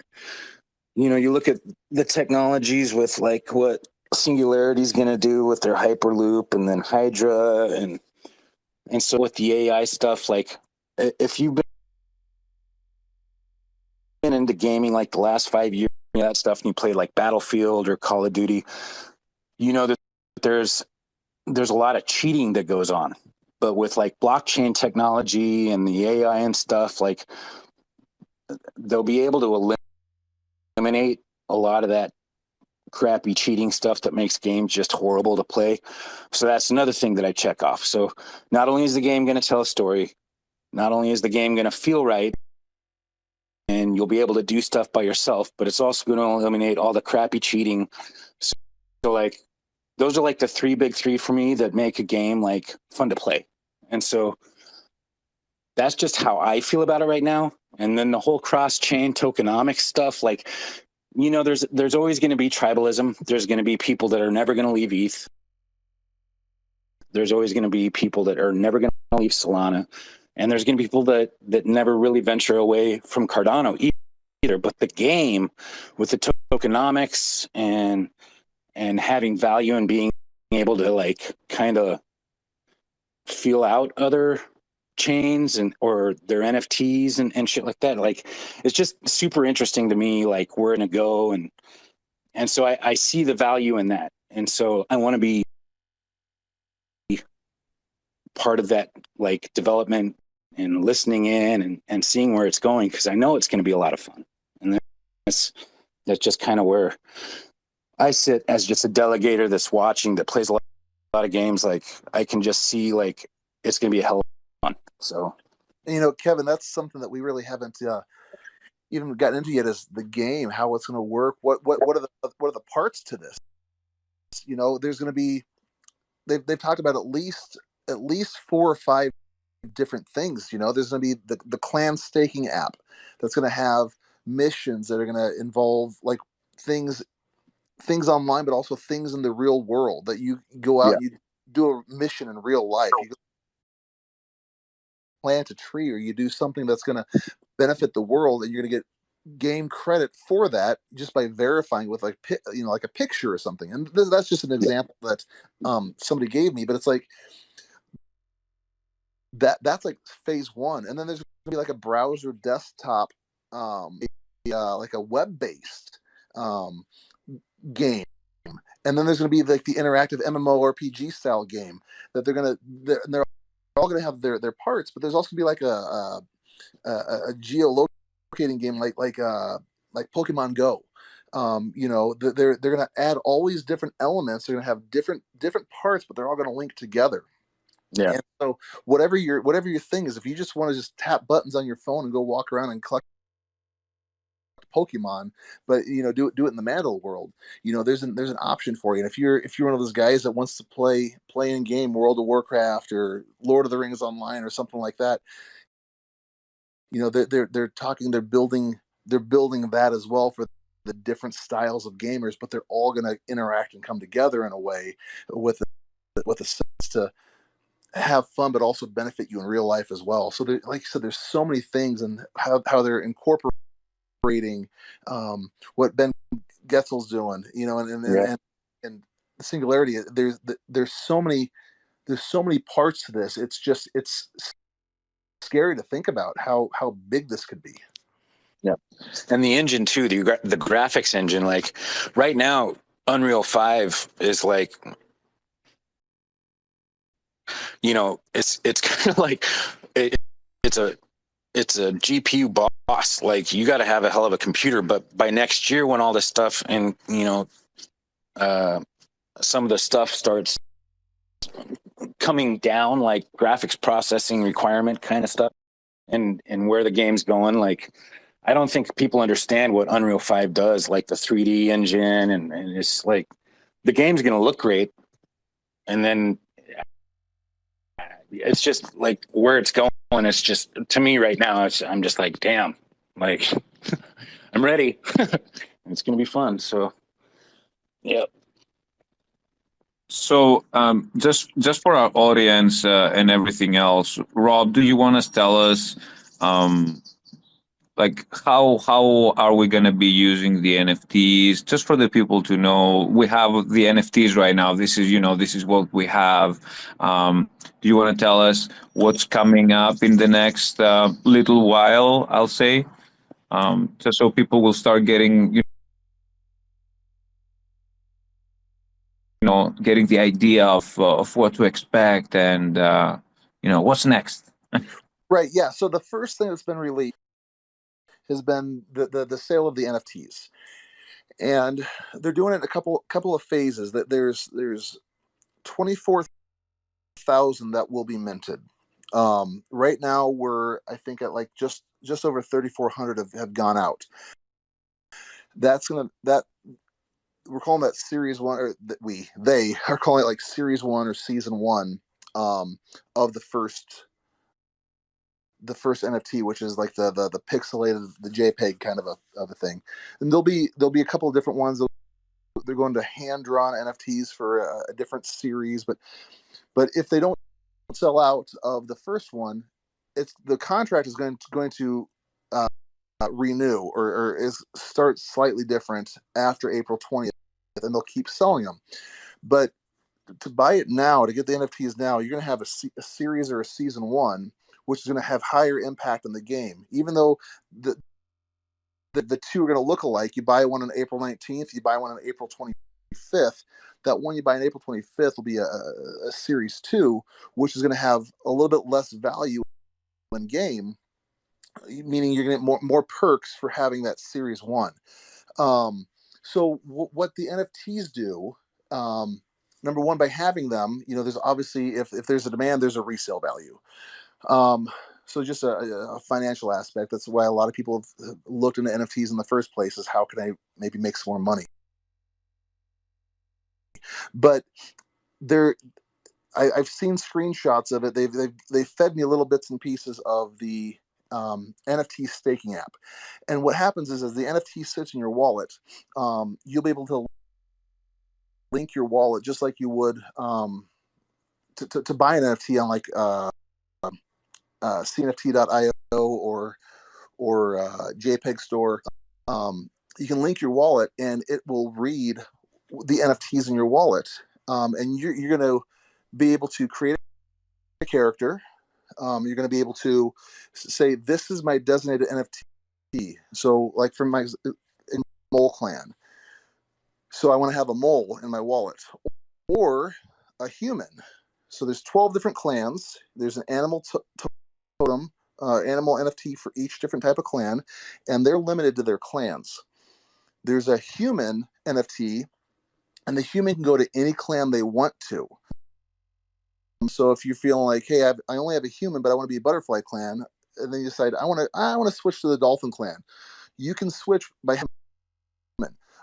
you look at the technologies with like what Singularity is going to do with their Hyperloop, and then Hydra, and so with the AI stuff, like if you've been into gaming like the last 5 years, that stuff, and you play like Battlefield or Call of Duty, you know that there's a lot of cheating that goes on. But with like blockchain technology and the AI and stuff, like they'll be able to eliminate a lot of that crappy cheating stuff that makes games just horrible to play. So that's another thing that I check off. So not only is the game going to tell a story, not only is the game going to feel right, and you'll be able to do stuff by yourself, but it's also going to eliminate all the crappy cheating. So like, those are like the big three for me that make a game like fun to play. And so that's just how I feel about it right now. And then the whole cross-chain tokenomics stuff, like, you know, there's always going to be tribalism. There's going to be people that are never going to leave ETH. There's always going to be people that are never going to leave Solana. And there's going to be people that never really venture away from Cardano either. But the game with the tokenomics and having value and being able to like kind of feel out other chains or their NFTs and shit like that, like it's just super interesting to me, like where to go, and so I see the value in that, and so I want to be part of that like development and listening in and seeing where it's going, because I know it's going to be a lot of fun. And that's just kind of where I sit as just a delegator that's watching, that plays a lot of games. Like I can just see like it's going to be a hell of fun. So, you know, Kevin, that's something that we really haven't even gotten into yet, is the game, how it's going to work. What are the parts to this? You know, there's going to be, they've talked about at least 4 or 5 different things. You know, there's going to be the clan staking app that's going to have missions that are going to involve like things online, but also things in the real world, that you go out and you do a mission in real life. You go plant a tree, or you do something that's going to benefit the world, and you're going to get game credit for that just by verifying with like, you know, like a picture or something. And that's just an example that somebody gave me, but it's like that's like phase 1. And then there's going to be like a browser desktop, like a web-based game. And then there's going to be like the interactive MMORPG style game that they're all going to have their parts, but there's also going to be like a geolocating game like Pokemon Go. You know, they're going to add all these different elements. They're going to have different parts, but they're all going to link together. Yeah. And so whatever your thing is, if you just want to just tap buttons on your phone and go walk around and collect Pokemon, but you know, do it in the Mandala world, you know, there's an option for you. And if you're one of those guys that wants to play in game World of Warcraft or Lord of the Rings Online or something like that, you know, they're building that as well for the different styles of gamers, but they're all going to interact and come together in a way with a sense to have fun, but also benefit you in real life as well. So like you said, there's so many things, and how they're incorporating what Ben Getzel's doing, you know, and the Singularity. There's so many parts to this. It's scary to think about how big this could be. Yeah, and the engine too, the graphics engine. Like right now, Unreal 5 is like, you know, it's kind of like it's a GPU boss. Like you got to have a hell of a computer. But by next year, when all this stuff and you know, some of the stuff starts coming down, like graphics processing requirement kind of stuff, and where the game's going, like I don't think people understand what Unreal 5 does, like the 3D engine, and it's like the game's going to look great, and then it's just like where it's going. It's just, to me right now, I'm just like, damn, like I'm ready. It's going to be fun. So, yeah. So just for our audience and everything else, Rob, do you want to tell us like how are we going to be using the NFTs? Just for the people to know, we have the NFTs right now. This is what we have. Do you want to tell us what's coming up in the next little while? I'll say, just so people will start getting getting the idea of what to expect and what's next. Right. Yeah. So the first thing that's been released has been the sale of the NFTs, and they're doing it in a couple of phases. That there's 24,000 that will be minted. Right now we're, I think, at like just over 3,400 have gone out. We're calling that series one, or they are calling it like series one or season one of the first NFT, which is like the pixelated, the JPEG kind of a thing. And there'll be a couple of different ones. They're going to hand drawn NFTs for a different series, but if they don't sell out of the first one, the contract is going to renew or start slightly different after April 20th, and they'll keep selling them. But to buy it now, to get the NFTs now, you're going to have a series or a season one, which is going to have higher impact on the game. Even though the two are going to look alike, you buy one on April 19th, you buy one on April 25th. That one you buy on April 25th will be a series two, which is going to have a little bit less value in game, meaning you're going to get more perks for having that series one. So what the NFTs do, number one, by having them, there's obviously, if there's a demand, there's a resale value. So just a financial aspect. That's why a lot of people have looked into NFTs in the first place, is how can I maybe make some more money? But I've seen screenshots of it. They've fed me little bits and pieces of the NFT staking app. And what happens is, as the NFT sits in your wallet, you'll be able to link your wallet just like you would to buy an NFT on like cnft.io or JPEG store. You can link your wallet and it will read the NFTs in your wallet, and you're going to be able to create a character. You're going to be able to say, this is my designated NFT. So like from my mole clan, so I want to have a mole in my wallet, or a human. So there's 12 different clans. There's an animal totem, animal NFT for each different type of clan, and they're limited to their clans. There's a human NFT, and the human can go to any clan they want to. So if you're feeling like, hey, I only have a human, but I want to be a butterfly clan, and then you decide I want to switch to the dolphin clan, you can switch by human.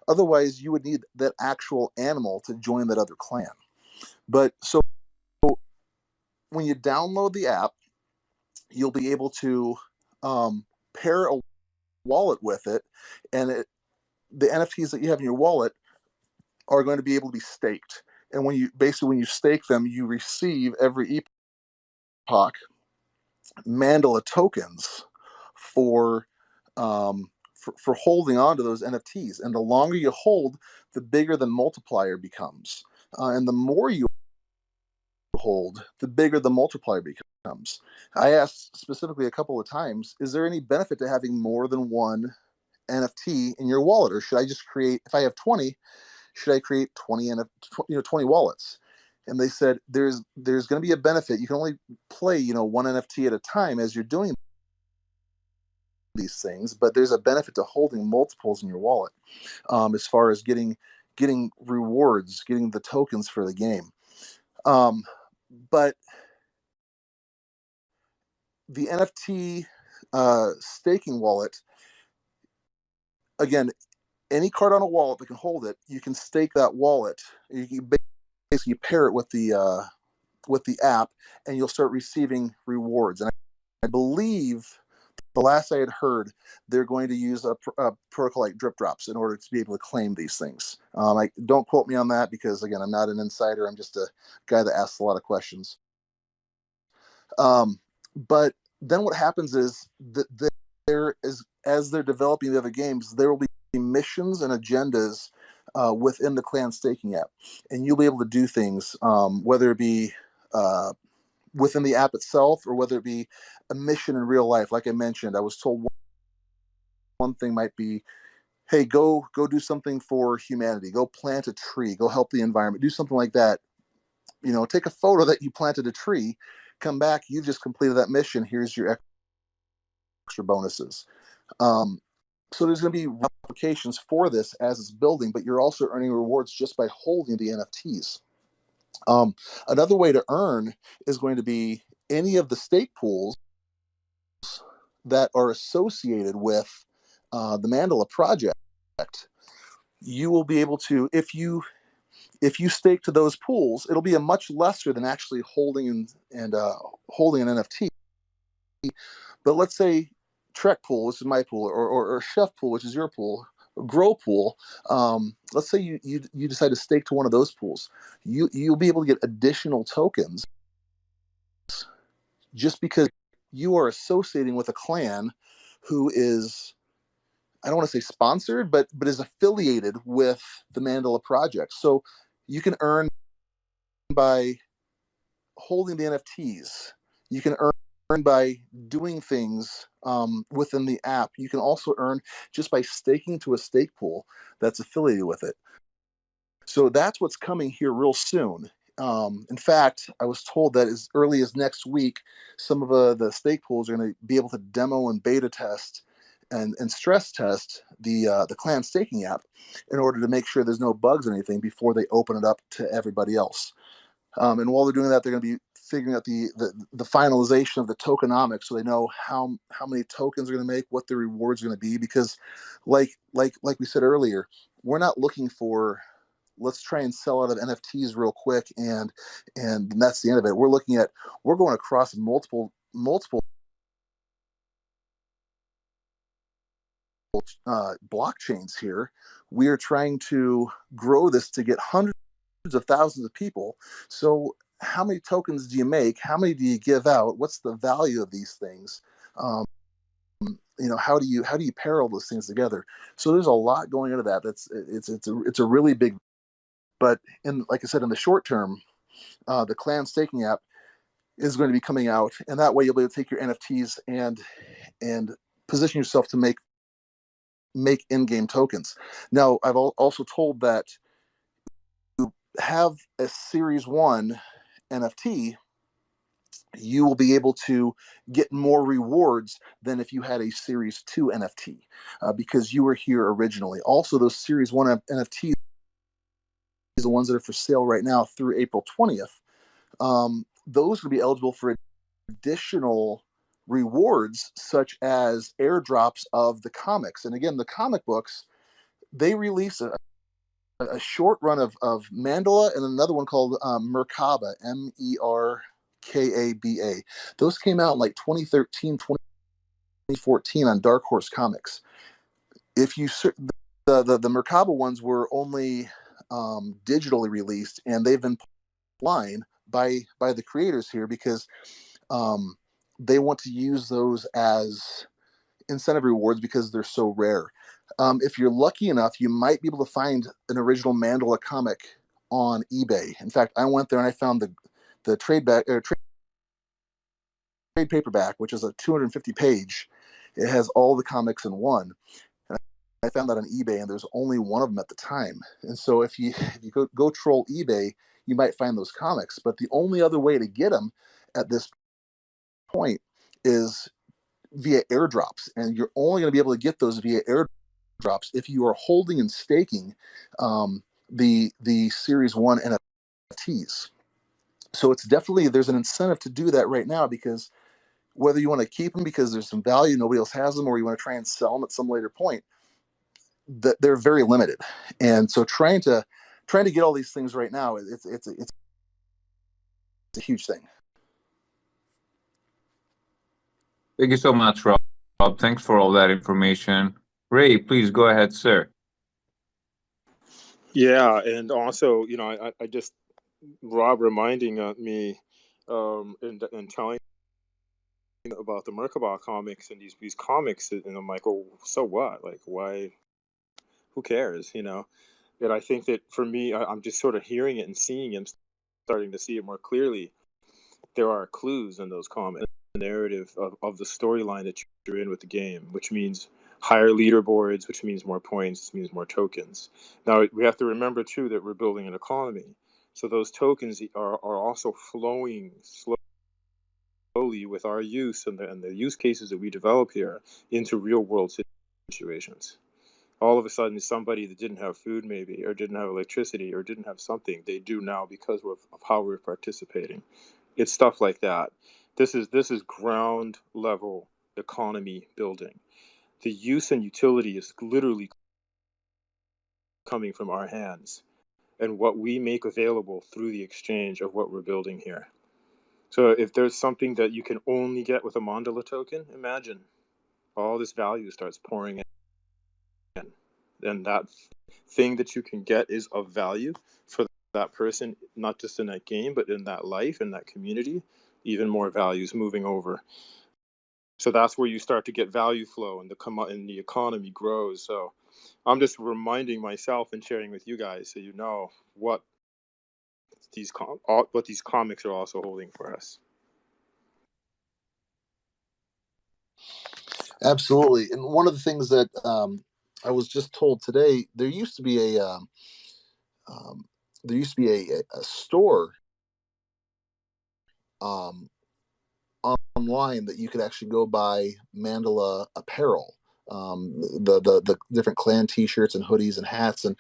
Otherwise, you would need that actual animal to join that other clan. But so when you download the app, you'll be able to pair a wallet with it, and the NFTs that you have in your wallet are going to be able to be staked. And when you stake them, you receive every epoch Mandala tokens for holding on to those NFTs. And the longer you hold, the bigger the multiplier becomes. And the more you hold, the bigger the multiplier becomes. I asked specifically a couple of times, is there any benefit to having more than one NFT in your wallet? Or should I just create, if I have 20, should I create 20 wallets? And they said there's going to be a benefit. You can only play one NFT at a time as you're doing these things, but there's a benefit to holding multiples in your wallet, as far as getting rewards, getting the tokens for the game. But the NFT staking wallet, again, any card on a wallet that can hold it, you can stake that wallet. You can basically pair it with the app, and you'll start receiving rewards. And I believe the last I had heard, they're going to use a protocol like drip drops in order to be able to claim these things. Don't quote me on that, because again, I'm not an insider. I'm just a guy that asks a lot of questions. But then what happens is that as they're developing the other games, there will be missions and agendas within the clan staking app, and you'll be able to do things, whether it be within the app itself or whether it be a mission in real life. Like I mentioned, I was told one thing might be, hey, go do something for humanity, go plant a tree, go help the environment, do something like that. Take a photo that you planted a tree, come back, you've just completed that mission, here's your extra bonuses. So there's going to be applications for this as it's building, but you're also earning rewards just by holding the NFTs. Another way to earn is going to be any of the stake pools that are associated with the Mandala project. You will be able to, if you stake to those pools, it'll be a much lesser than actually holding and holding an NFT. But let's say Trek pool, which is my pool, or Chef pool, which is your pool, or Grow pool. Let's say you decide to stake to one of those pools. You'll be able to get additional tokens just because you are associating with a clan who is, I don't want to say sponsored, but is affiliated with the Mandala project. So you can earn by holding the NFTs. You can earn by doing things within the app. You can also earn just by staking to a stake pool that's affiliated with it. So that's what's coming here real soon. In fact, I was told that as early as next week, some of the stake pools are going to be able to demo and beta test and stress test the clan staking app in order to make sure there's no bugs or anything before they open it up to everybody else. And while they're doing that, they're going to be figuring out the finalization of the tokenomics, so they know how many tokens are going to make, what the rewards are going to be. Because, like we said earlier, we're not looking for, let's try and sell out of NFTs real quick and that's the end of it. We're going across multiple blockchains here. We are trying to grow this to get hundreds of thousands of people. So how many tokens do you make? How many do you give out? What's the value of these things? How do you pair all those things together? So there's a lot going into that. It's a really big. But like I said, in the short term, the clan staking app is going to be coming out, and that way you'll be able to take your NFTs and position yourself to make in-game tokens. Now, I've also told that you have a Series 1 NFT, you will be able to get more rewards than if you had a Series 2 NFT because you were here originally. Also, those Series 1 NFTs, the ones that are for sale right now through April 20th, those will be eligible for additional rewards such as airdrops of the comics. And again, the comic books, they release a short run of Mandala and another one called Merkaba, Merkaba. Those came out in like 2013, 2014 on Dark Horse Comics. If you the Merkaba ones were only digitally released, and they've been line by the creators here because they want to use those as incentive rewards because they're so rare. If you're lucky enough, you might be able to find an original Mandala comic on eBay. In fact, I went there and I found the trade paperback, which is a 250 page. It has all the comics in one. And I found that on eBay, and there's only one of them at the time. And so if you go troll eBay, you might find those comics. But the only other way to get them at this point is via airdrops, and you're only going to be able to get those via airdrops if you are holding and staking the Series 1 NFTs. So it's definitely, there's an incentive to do that right now, because whether you want to keep them because there's some value, nobody else has them, or you want to try and sell them at some later point, that they're very limited. And so trying to get all these things right now, it's a huge thing. Thank you so much, Rob. Thanks for all that information. Ray, please go ahead, sir. Yeah, and also, I just, Rob reminding me and telling about the Merkabah comics and these comics, and I'm like, oh, so what? Like, why? Who cares? And I think that for me, I'm just sort of hearing it and seeing it, and starting to see it more clearly. There are clues in those comics, the narrative of the storyline that you're in with the game, which means higher leaderboards, which means more points, which means more tokens. Now, we have to remember, too, that we're building an economy. So those tokens are also flowing slowly with our use and the use cases that we develop here into real-world situations. All of a sudden, somebody that didn't have food maybe, or didn't have electricity, or didn't have something, they do now because of how we're participating. It's stuff like that. This is ground level economy building. The use and utility is literally coming from our hands and what we make available through the exchange of what we're building here. So if there's something that you can only get with a Mandala token, imagine all this value starts pouring in. And that thing that you can get is of value for that person, not just in that game, but in that life, in that community. Even more values moving over. So that's where you start to get value flow, and the economy grows. So I'm just reminding myself and sharing with you guys, so you know what these comics are also holding for us. Absolutely. And one of the things that I was just told today, there used to be a store online that you could actually go buy Mandala apparel, the different clan T-shirts and hoodies and hats, and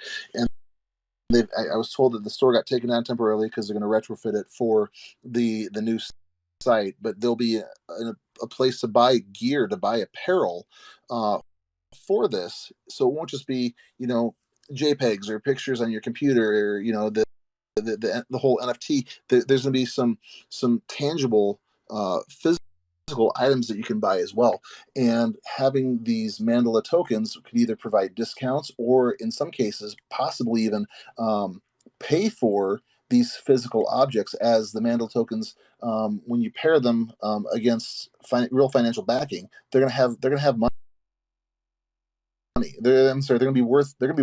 I was told that the store got taken down temporarily because they're going to retrofit it for the new site, but there'll be a place to buy gear, to buy apparel for this, so it won't just be JPEGs or pictures on your computer, or the whole NFT. There's going to be some tangible physical items that you can buy as well. And having these Mandala tokens could either provide discounts, or in some cases possibly even pay for these physical objects, as the Mandala tokens, when you pair them against real financial backing, they're going to have money. They're going to be worth something. They're going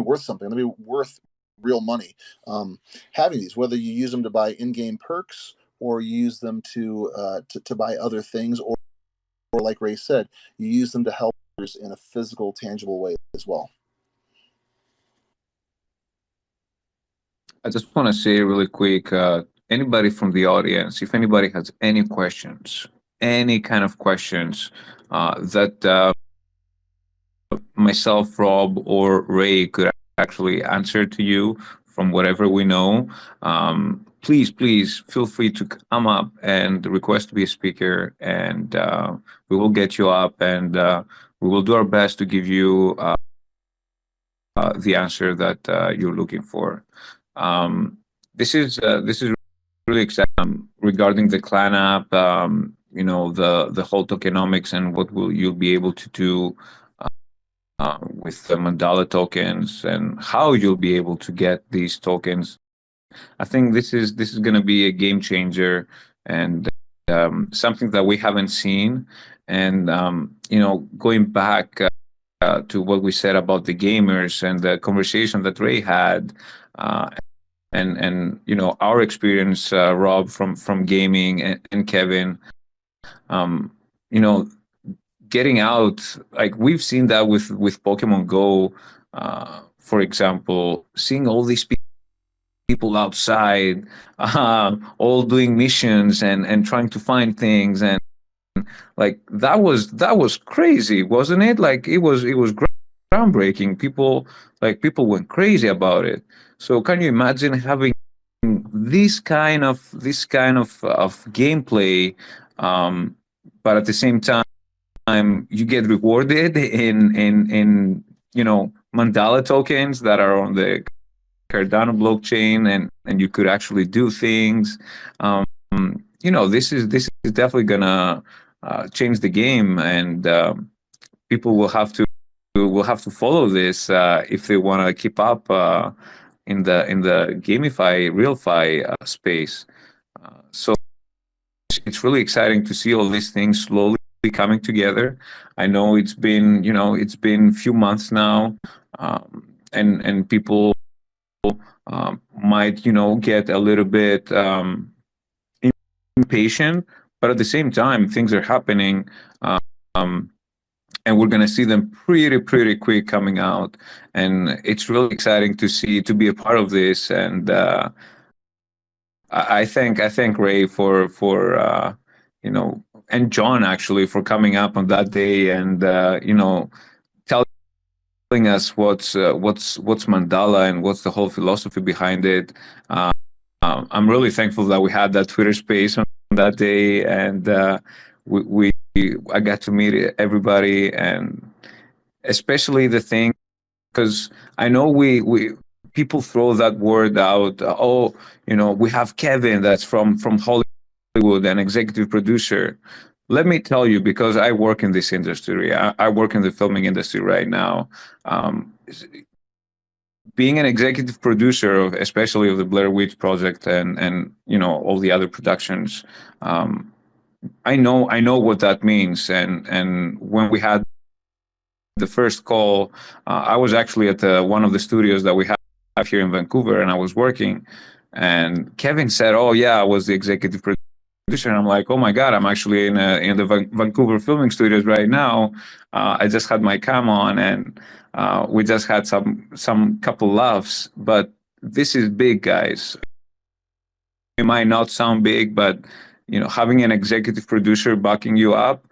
to be worth real money. Having these, whether you use them to buy in-game perks, or you use them to buy other things, or like Ray said, you use them to help others in a physical, tangible way as well. I just want to say really quick, anybody from the audience, if anybody has any questions, any kind of questions that myself, Rob, or Ray could actually answer to you from whatever we know, please feel free to come up and request to be a speaker, and we will get you up, and we will do our best to give you the answer that you're looking for. This is really exciting regarding the clan app. The whole tokenomics and what you'll be able to do with the Mandala tokens, and how you'll be able to get these tokens. I think this is going to be a game changer, and something that we haven't seen. And going back to what we said about the gamers and the conversation that Ray had, and our experience, Rob, from gaming, and Kevin, getting out, like we've seen that with Pokemon Go, for example, seeing all these people outside, all doing missions and trying to find things, and like that was crazy, wasn't it? Like it was groundbreaking. People went crazy about it. So can you imagine having this kind of gameplay, but at the same time you get rewarded in Mandala tokens that are on the Cardano blockchain, and you could actually do things. This is definitely gonna change the game, and people will have to follow this if they want to keep up in the gamify, realify space. So it's really exciting to see all these things slowly coming together. I know it's been few months now, and people might get a little bit impatient, but at the same time things are happening, and we're going to see them pretty quick coming out, and it's really exciting to be a part of this. And I thank Ray for and John actually for coming up on that day and telling us what's Mandala and what's the whole philosophy behind it. I'm really thankful that we had that Twitter space on that day, and I got to meet everybody, and especially the thing, because I know we people throw that word out. We have Kevin that's from Hollywood, an executive producer. Let me tell you, because I work in this industry, I work in the filming industry right now. Being an executive producer of, especially of the Blair Witch Project and all the other productions, I know what that means. And when we had the first call, I was actually at one of the studios that we have here in Vancouver, and I was working. And Kevin said, "Oh yeah, I was the executive producer." And I'm like, "Oh my God, I'm actually in the Vancouver filming studios right now. I just had my cam on, and we just had some couple laughs. But this is big, guys. It might not sound big, but having an executive producer backing you up,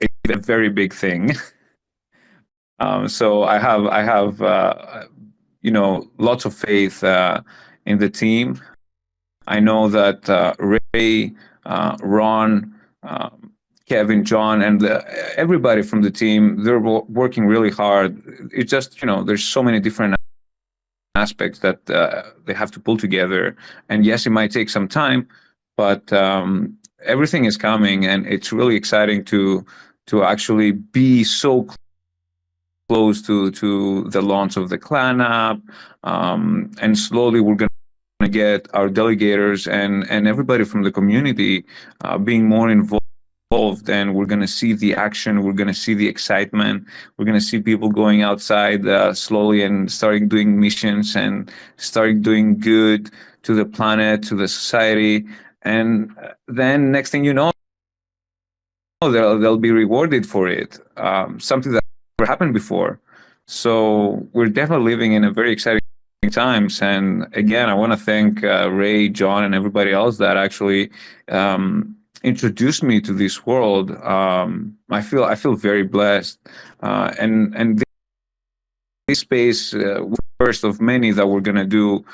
it's a very big thing." So I have lots of faith in the team. I know that Ray, Ron, Kevin, John, and everybody from the team, they're working really hard. It's just, there's so many different aspects that they have to pull together. And yes, it might take some time, but everything is coming, and it's really exciting to actually be so close to the launch of the Clan app. And slowly we're going to get our delegators and everybody from the community being more involved, and we're going to see the action, we're going to see the excitement, we're going to see people going outside slowly and starting doing missions and starting doing good to the planet, to the society. And then next thing you know, they'll be rewarded for it, something that never happened before. So we're definitely living in a very exciting times. And again, I want to thank Ray, John, and everybody else that actually introduced me to this world. I feel very blessed, and this space, first of many that we're going to do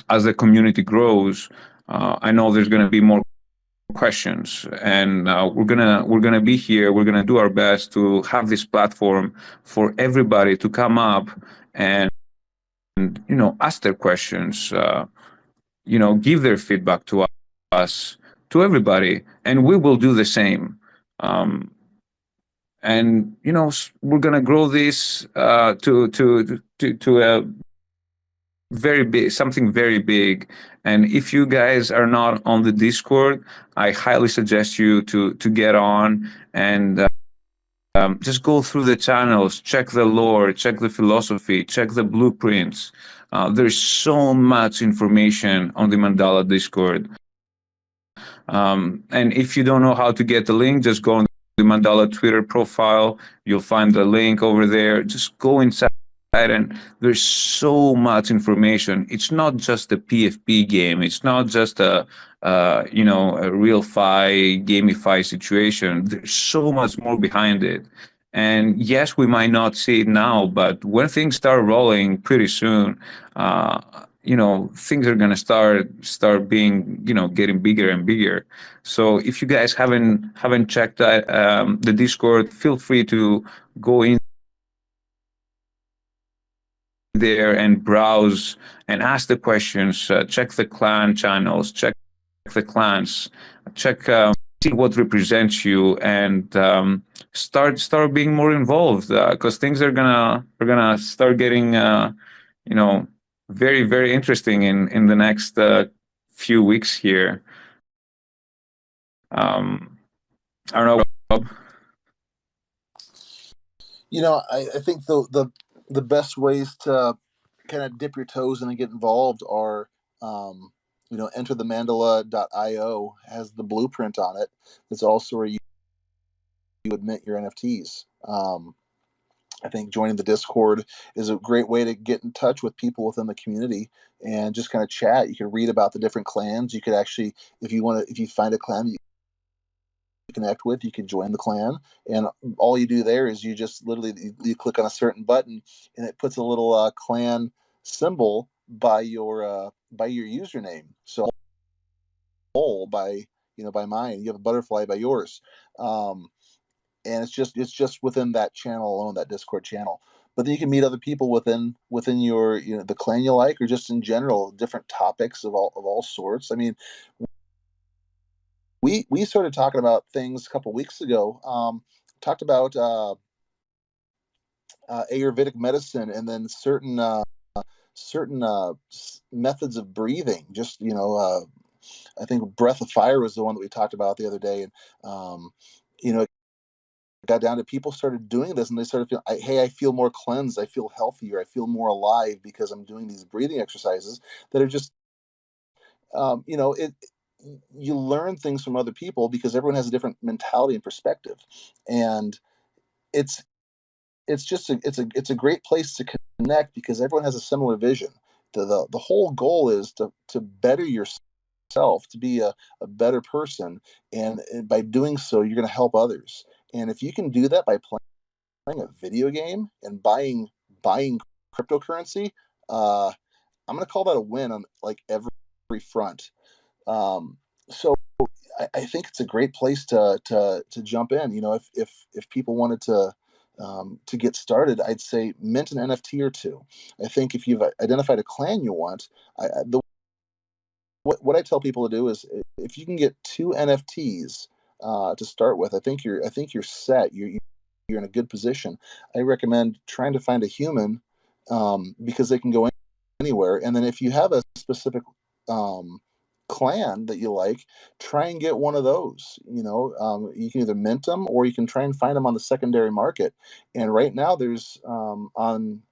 as the community grows. I know there's going to be more questions, and we're gonna be here. We're gonna do our best to have this platform for everybody to come up and ask their questions, give their feedback to us, to everybody, and we will do the same. And we're gonna grow this to a very big, something very big. And if you guys are not on the Discord, I highly suggest you to get on and just go through the channels, check the lore, check the philosophy, check the blueprints. There's so much information on the Mandala Discord. And if you don't know how to get the link, just go on the Mandala Twitter profile. You'll find the link over there. Just go inside, and there's so much information. It's not just a PFP game. It's not just a real gamify situation. There's so much more behind it. And yes, we might not see it now, but when things start rolling pretty soon, things are gonna start being, getting bigger and bigger. So if you guys haven't checked that the Discord, feel free to go in there and browse and ask the questions, check the clan channels, check the clans, check see what represents you, and start being more involved, because things are gonna start getting very, very interesting in the next few weeks here. I don't know, Rob. I think the best ways to kind of dip your toes in and get involved are, enter the Mandala.io has the blueprint on it. It's also where you admit your NFTs. I think joining the Discord is a great way to get in touch with people within the community and just kind of chat. You can read about the different clans. You could actually, if you find a clan that you connect with, you can join the clan, and all you do there is you just literally you click on a certain button and it puts a little clan symbol by your username. So by mine, you have a butterfly by yours, and it's just within that channel alone, that Discord channel. But then you can meet other people within your the clan you like, or just in general different topics of all sorts. I mean, we started talking about things a couple weeks ago. Talked about Ayurvedic medicine, and then certain methods of breathing. Just I think breath of fire was the one that we talked about the other day, and it got down to people started doing this, and they started feeling, hey, I feel more cleansed, I feel healthier, I feel more alive because I'm doing these breathing exercises that are just you learn things from other people because everyone has a different mentality and perspective, and it's it's a great place to connect because everyone has a similar vision. The whole goal is to better yourself, to be a better person, and by doing so you're going to help others. And if you can do that by playing a video game and buying cryptocurrency, I'm going to call that a win on like every front. So I think it's a great place to jump in. If people wanted to get started, I'd say mint an NFT or two. I think if you've identified a clan you want, what I tell people to do is if you can get 2 NFTs to start with, I think you're set. You're in a good position. I recommend trying to find a human because they can go anywhere. And then if you have a specific clan that you like, try and get one of those. You can either mint them or you can try and find them on the secondary market. And right now there's on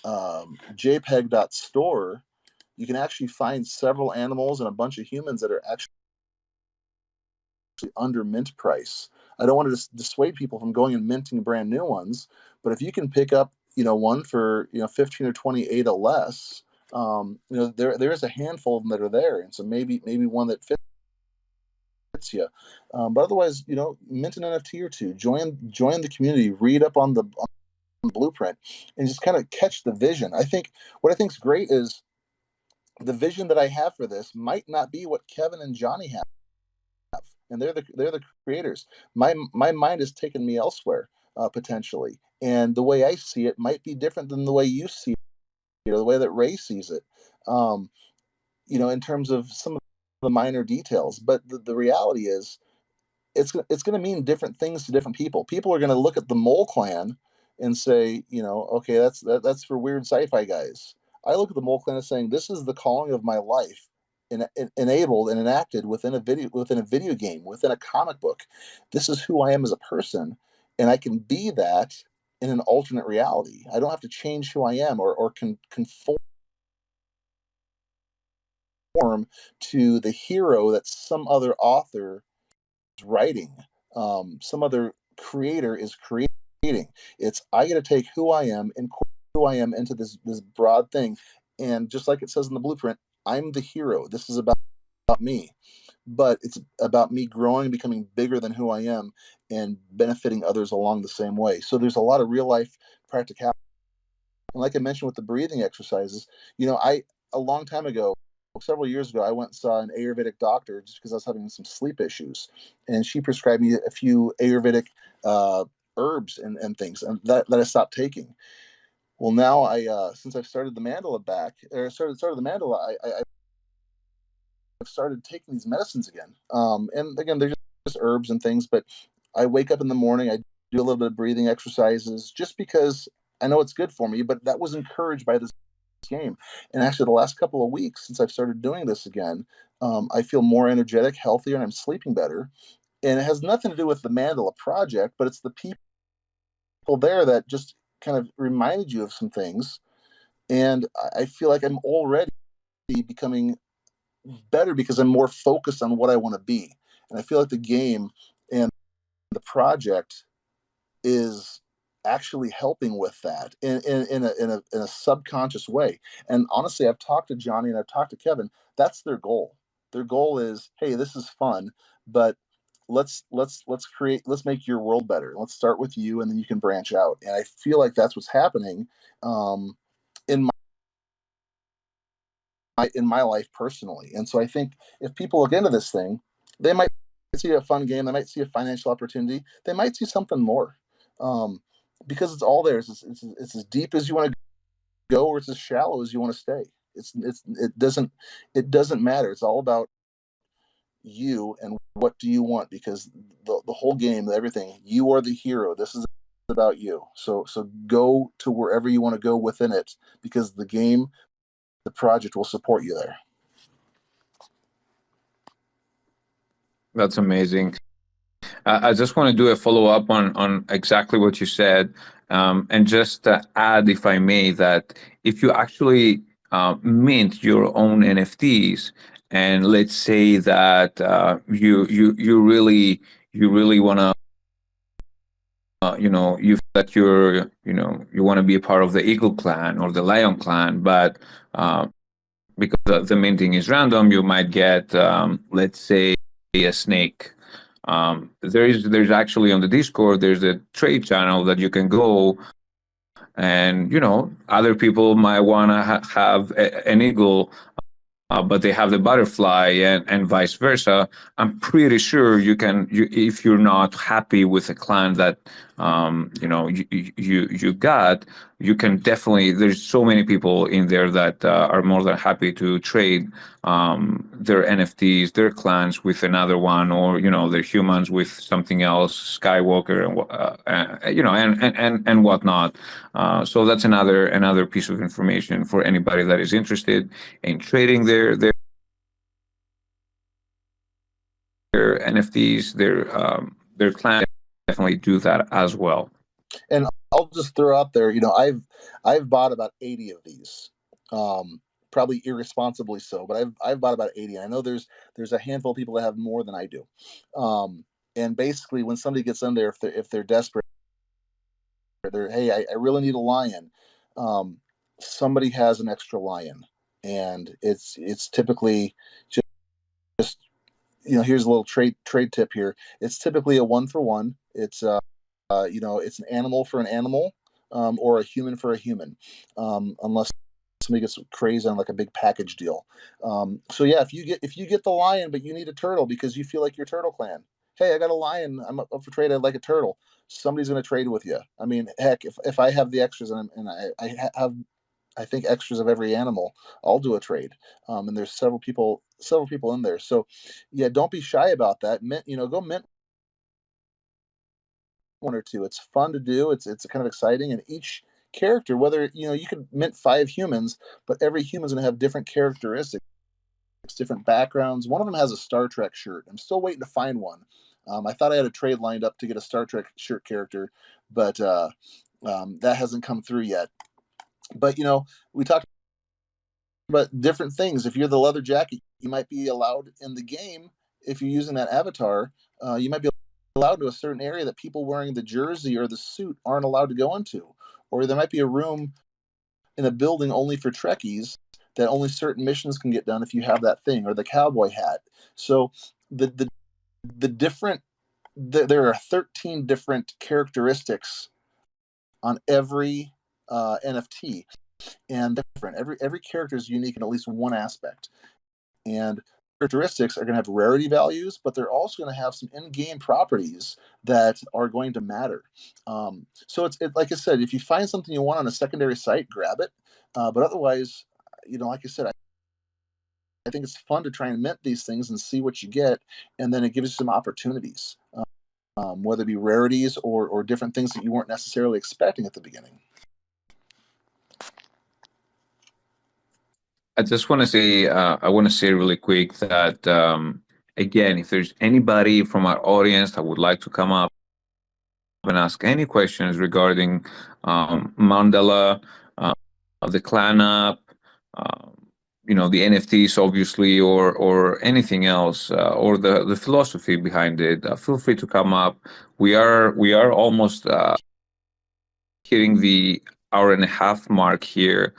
jpeg.store, you can actually find several animals and a bunch of humans that are actually under mint price. I don't want to dissuade people from going and minting brand new ones, but if you can pick up one for 15 or 20 ADA less, there's a handful of them that are there, and so maybe one that fits you. But otherwise, mint an NFT or two, join the community, read up on the blueprint, and just kind of catch the vision. What I think is great is the vision that I have for this might not be what Kevin and Johnny have, and they're the creators. My mind has taken me elsewhere potentially, and the way I see it might be different than the way you see it, or the way that Ray sees it. In terms of some of the minor details, but the reality is it's going to mean different things to different people. People are going to look at the Mole Clan and say, okay, that's for weird sci-fi guys. I look at the Mole Clan as saying, this is the calling of my life, enabled and enacted within a video game, within a comic book. This is who I am as a person, and I can be that in an alternate reality. I don't have to change who I am or conform to the hero that some other author writing, some other creator is creating. It's I got to take who I am and who I am into this broad thing, and just like it says in the blueprint, I'm the hero. This is about me, but it's about me growing, becoming bigger than who I am, and benefiting others along the same way. So there's a lot of real life practicality. And like I mentioned with the breathing exercises, a long time ago, several years ago, I went and saw an Ayurvedic doctor just because I was having some sleep issues, and she prescribed me a few Ayurvedic herbs and things, and that I stopped taking. Well, now since I've started the Mandala started the Mandala, I've started taking these medicines again. And again, they're just herbs and things, but I wake up in the morning, I do a little bit of breathing exercises just because I know it's good for me, but that was encouraged by this game. And actually, the last couple of weeks since I've started doing this again, I feel more energetic, healthier, and I'm sleeping better. And it has nothing to do with the Mandala project, but it's the people there that just kind of reminded you of some things. And I feel like I'm already becoming better because I'm more focused on what I want to be. And I feel like the game and the project is actually helping with that in a subconscious way. And honestly, I've talked to Johnny and I've talked to Kevin. That's their goal. Their goal is, hey, this is fun, but let's make your world better. Let's start with you, and then you can branch out. And I feel like that's what's happening in my life personally. And so I think if people look into this thing, they might see a fun game, they might see a financial opportunity, they might see something more, because it's all there. It's as deep as you want to go, or it's as shallow as you want to stay. It doesn't matter. It's all about you and what do you want, because the whole game, everything, you are the hero. This is about you. So go to wherever you want to go within it, because the game, the project will support you there. That's amazing. I just want to do a follow-up on exactly what you said, and just add, if I may, that if you actually mint your own NFTs, and let's say that you really want to, you feel that you want to be a part of the Eagle clan or the Lion clan, but because the minting is random, you might get, let's say, a snake. There's actually on the Discord, there's a trade channel that you can go, and other people might want to have an eagle, but they have the butterfly, and vice versa. I'm pretty sure if you're not happy with the clan that you got, you can definitely. There's so many people in there that are more than happy to trade their NFTs, their clans with another one, or their humans with something else, Skywalker, and whatnot. So that's another piece of information for anybody that is interested in trading their NFTs, their clan. Definitely do that as well. And I'll just throw out there, I've bought about 80 of these, probably irresponsibly so, but I've bought about 80. I know there's a handful of people that have more than I do. And basically, when somebody gets in there, if they're desperate, hey, I really need a lion. Somebody has an extra lion, and it's typically just here's a little trade tip here. It's typically a 1-for-1. It's it's an animal for an animal, or a human for a human, unless somebody gets crazy on like a big package deal. So yeah, if you get the lion, but you need a turtle because you feel like your turtle clan. Hey, I got a lion. I'm up for trade. I'd like a turtle. Somebody's going to trade with you. I mean, heck, if I have the extras and I have, I think, extras of every animal, I'll do a trade. And there's several people in there. So yeah, don't be shy about that. Mint, go mint one or two. It's fun to do. It's kind of exciting. And each character, whether you could mint 5 humans, but every human's going to have different characteristics, different backgrounds. One of them has a Star Trek shirt. I'm still waiting to find one. I thought I had a trade lined up to get a Star Trek shirt character, but that hasn't come through yet. But we talked about different things. If you're the leather jacket, you might be allowed in the game. If you're using that avatar, you might be allowed to a certain area that people wearing the jersey or the suit aren't allowed to go into. Or there might be a room in a building only for Trekkies that only certain missions can get done if you have that thing, or the cowboy hat. So the different, there are 13 different characteristics on every NFT, and different. Every character is unique in at least one aspect, and characteristics are going to have rarity values, but they're also going to have some in-game properties that are going to matter. So it's like I said, if you find something you want on a secondary site, grab it. But otherwise, like I said, I think it's fun to try and mint these things and see what you get, and then it gives you some opportunities, whether it be rarities or different things that you weren't necessarily expecting at the beginning. I just want to say, really quick that Again, if there's anybody from our audience that would like to come up and ask any questions regarding Mandala, the clan app, um, the NFTs, obviously, or anything else, or the philosophy behind it, feel free to come up. We are almost hitting the hour and a half mark here,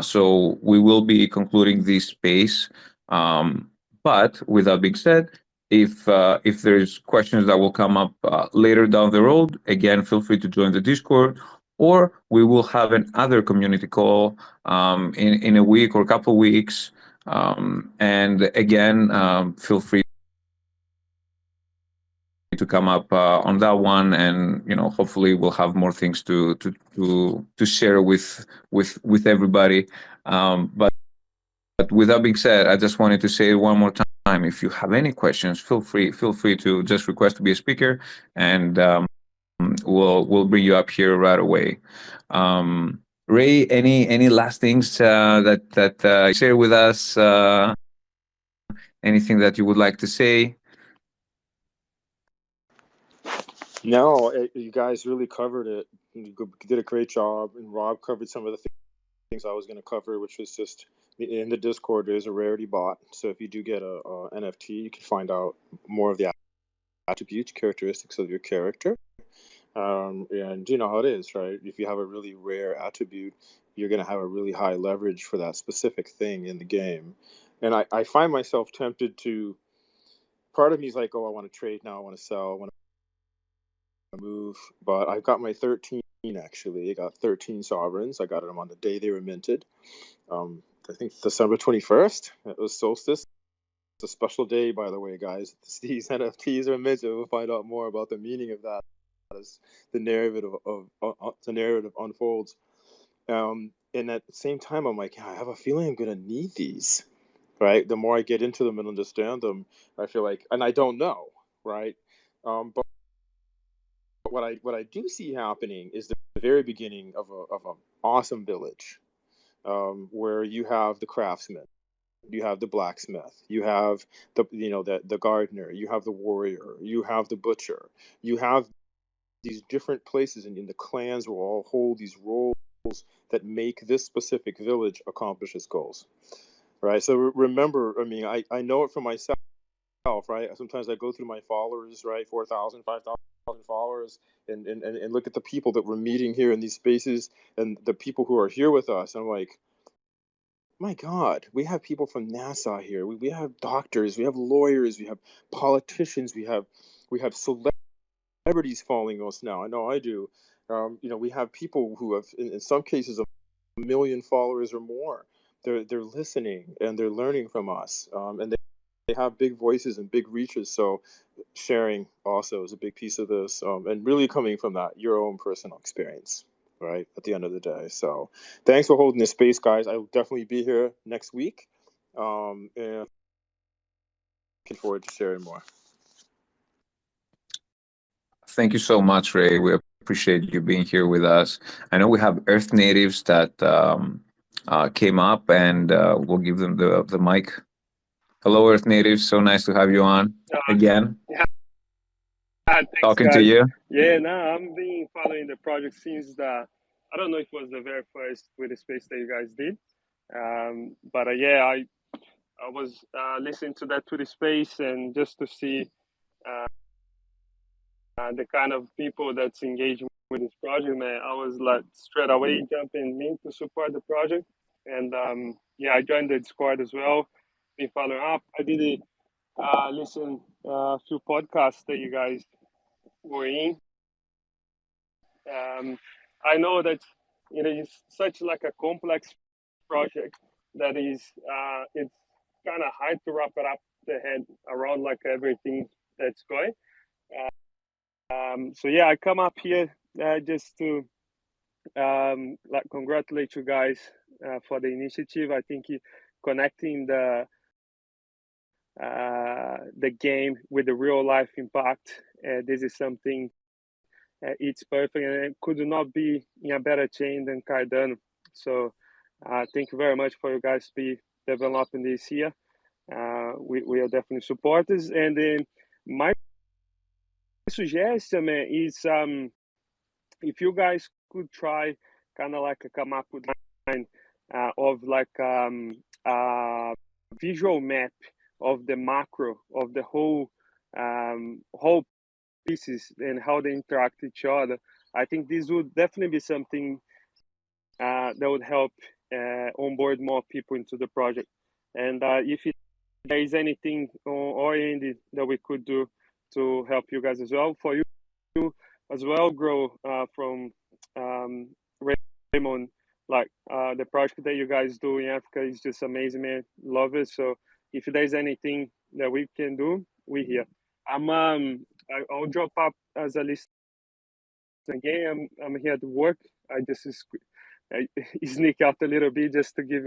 so we will be concluding this space. But with that being said, if there's questions that will come up later down the road, again, feel free to join the Discord, or we will have another community call in a week or a couple weeks. And again, feel free to come up on that one, and hopefully we'll have more things to share with everybody. But with that being said, I just wanted to say one more time, if you have any questions, feel free to just request to be a speaker, and we'll bring you up here right away. Ray, any last things that you share with us? Anything that you would like to say? No, you guys really covered it. You did a great job, and Rob covered some of the things I was going to cover, which was just in the Discord, there's a rarity bot. So if you do get a NFT, you can find out more of the attributes, characteristics of your character. And you know how it is, right? If you have a really rare attribute, you're going to have a really high leverage for that specific thing in the game. And I find myself tempted to, part of me is like, oh, I want to trade now, I want to sell, I want to move. But I've got my 13, actually. I got 13 sovereigns. I got them on the day they were minted. I think December 21st. It was solstice. It's a special day, by the way, guys. These NFTs are minted. We'll find out more about the meaning of that as the narrative unfolds. And at the same time, I'm like, I have a feeling I'm going to need these, right? The more I get into them and understand them, I feel like, and I don't know, right? But what I do see happening is the very beginning of an awesome village, where you have the craftsman, you have the blacksmith, you have the gardener, you have the warrior, you have the butcher, you have these different places, and the clans will all hold these roles that make this specific village accomplish its goals, right? So remember, I mean, I know it for myself, right? Sometimes I go through my followers, right? 4,000, 5,000 followers, and look at the people that we're meeting here in these spaces, and the people who are here with us. I'm like, my God, we have people from NASA here. We have doctors, we have lawyers, we have politicians, we have celebrities following us now. I know I do. We have people who have, in some cases, 1 million followers or more. They're listening and they're learning from us, and they have big voices and big reaches. So sharing also is a big piece of this, and really coming from that your own personal experience, right, at the end of the day. So thanks for holding this space, guys. I will definitely be here next week, and looking forward to sharing more. Thank you so much, Ray. We appreciate you being here with us. I know we have Earth natives that came up, and we'll give them the mic. Hello, Earth natives. So nice to have you on again. Yeah. Thanks, Talking guys. to you. Yeah, no, I'm been following the project since I don't know if it was the very first Twitter space that you guys did. But yeah, I was listening to that Twitter space, and just to see the kind of people that's engaging with this project, man, I was like straight away jumping in to support the project. And yeah, I joined the Discord as well. Been following up. I did listen a few podcasts that you guys were in. I know that it's such like a complex project that is it's kind of hard to wrap it up the head around like everything that's going. So yeah, I come up here just to like congratulate you guys for the initiative. I think connecting the game with the real life impact. This is something it's perfect, and it could not be in a better chain than Cardano. So thank you very much for you guys to be developing this here. we are definitely supporters. And then my suggestion, man, is if you guys could try kind of like come up with line of like a visual map of the macro of the whole pieces and how they interact with each other. I think this would definitely be something that would help onboard more people into the project. And if there is anything on our end that we could do to help you guys as well, for you as well grow from Raymond, like the project that you guys do in Africa is just amazing, man. Love it. So if there's anything that we can do, we're here. I'll drop up as a list again. I'm here to work. I just sneak out a little bit just to give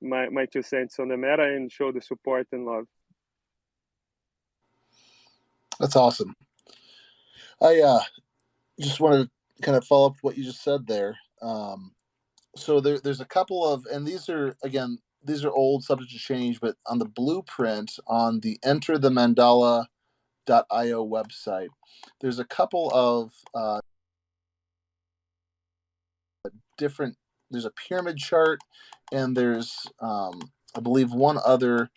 my 2 cents on the matter and show the support and love. That's awesome. I just wanted to kind of follow up what you just said there. So there's a couple of, and these are old, subject to change, but on the blueprint on the Enter the Mandala.io website, there's a couple of different, there's a pyramid chart, and there's I believe one other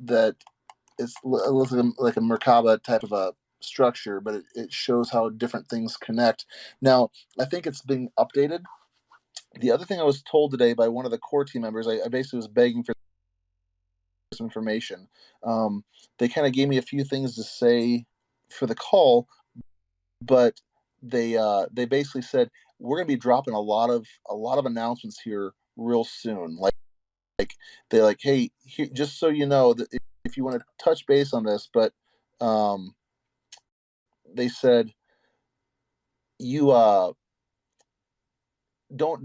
that is looks like a Merkaba type of a structure, but it shows how different things connect. Now, I think it's being updated. The other thing I was told today by one of the core team members, I basically was begging for some information. They kind of gave me a few things to say for the call, but they basically said we're going to be dropping a lot of announcements here real soon. Like they're like, hey, here, just so you know that if you want to touch base on this, but they said you don't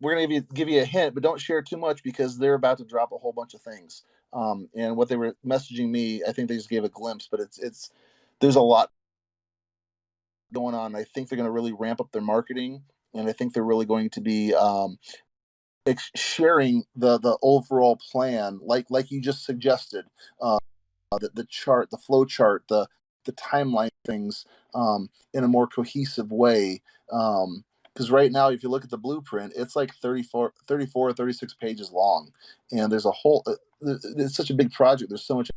we're gonna give you a hint, but don't share too much because they're about to drop a whole bunch of things. And what they were messaging me, I think they just gave a glimpse, but it's there's a lot going on. I think they're going to really ramp up their marketing, and I think they're really going to be sharing the overall plan, like you just suggested, the chart, the flow chart, the timeline things in a more cohesive way. Because right now, if you look at the blueprint, it's like 34 or 36 pages long, and there's a whole. It's such a big project. There's so much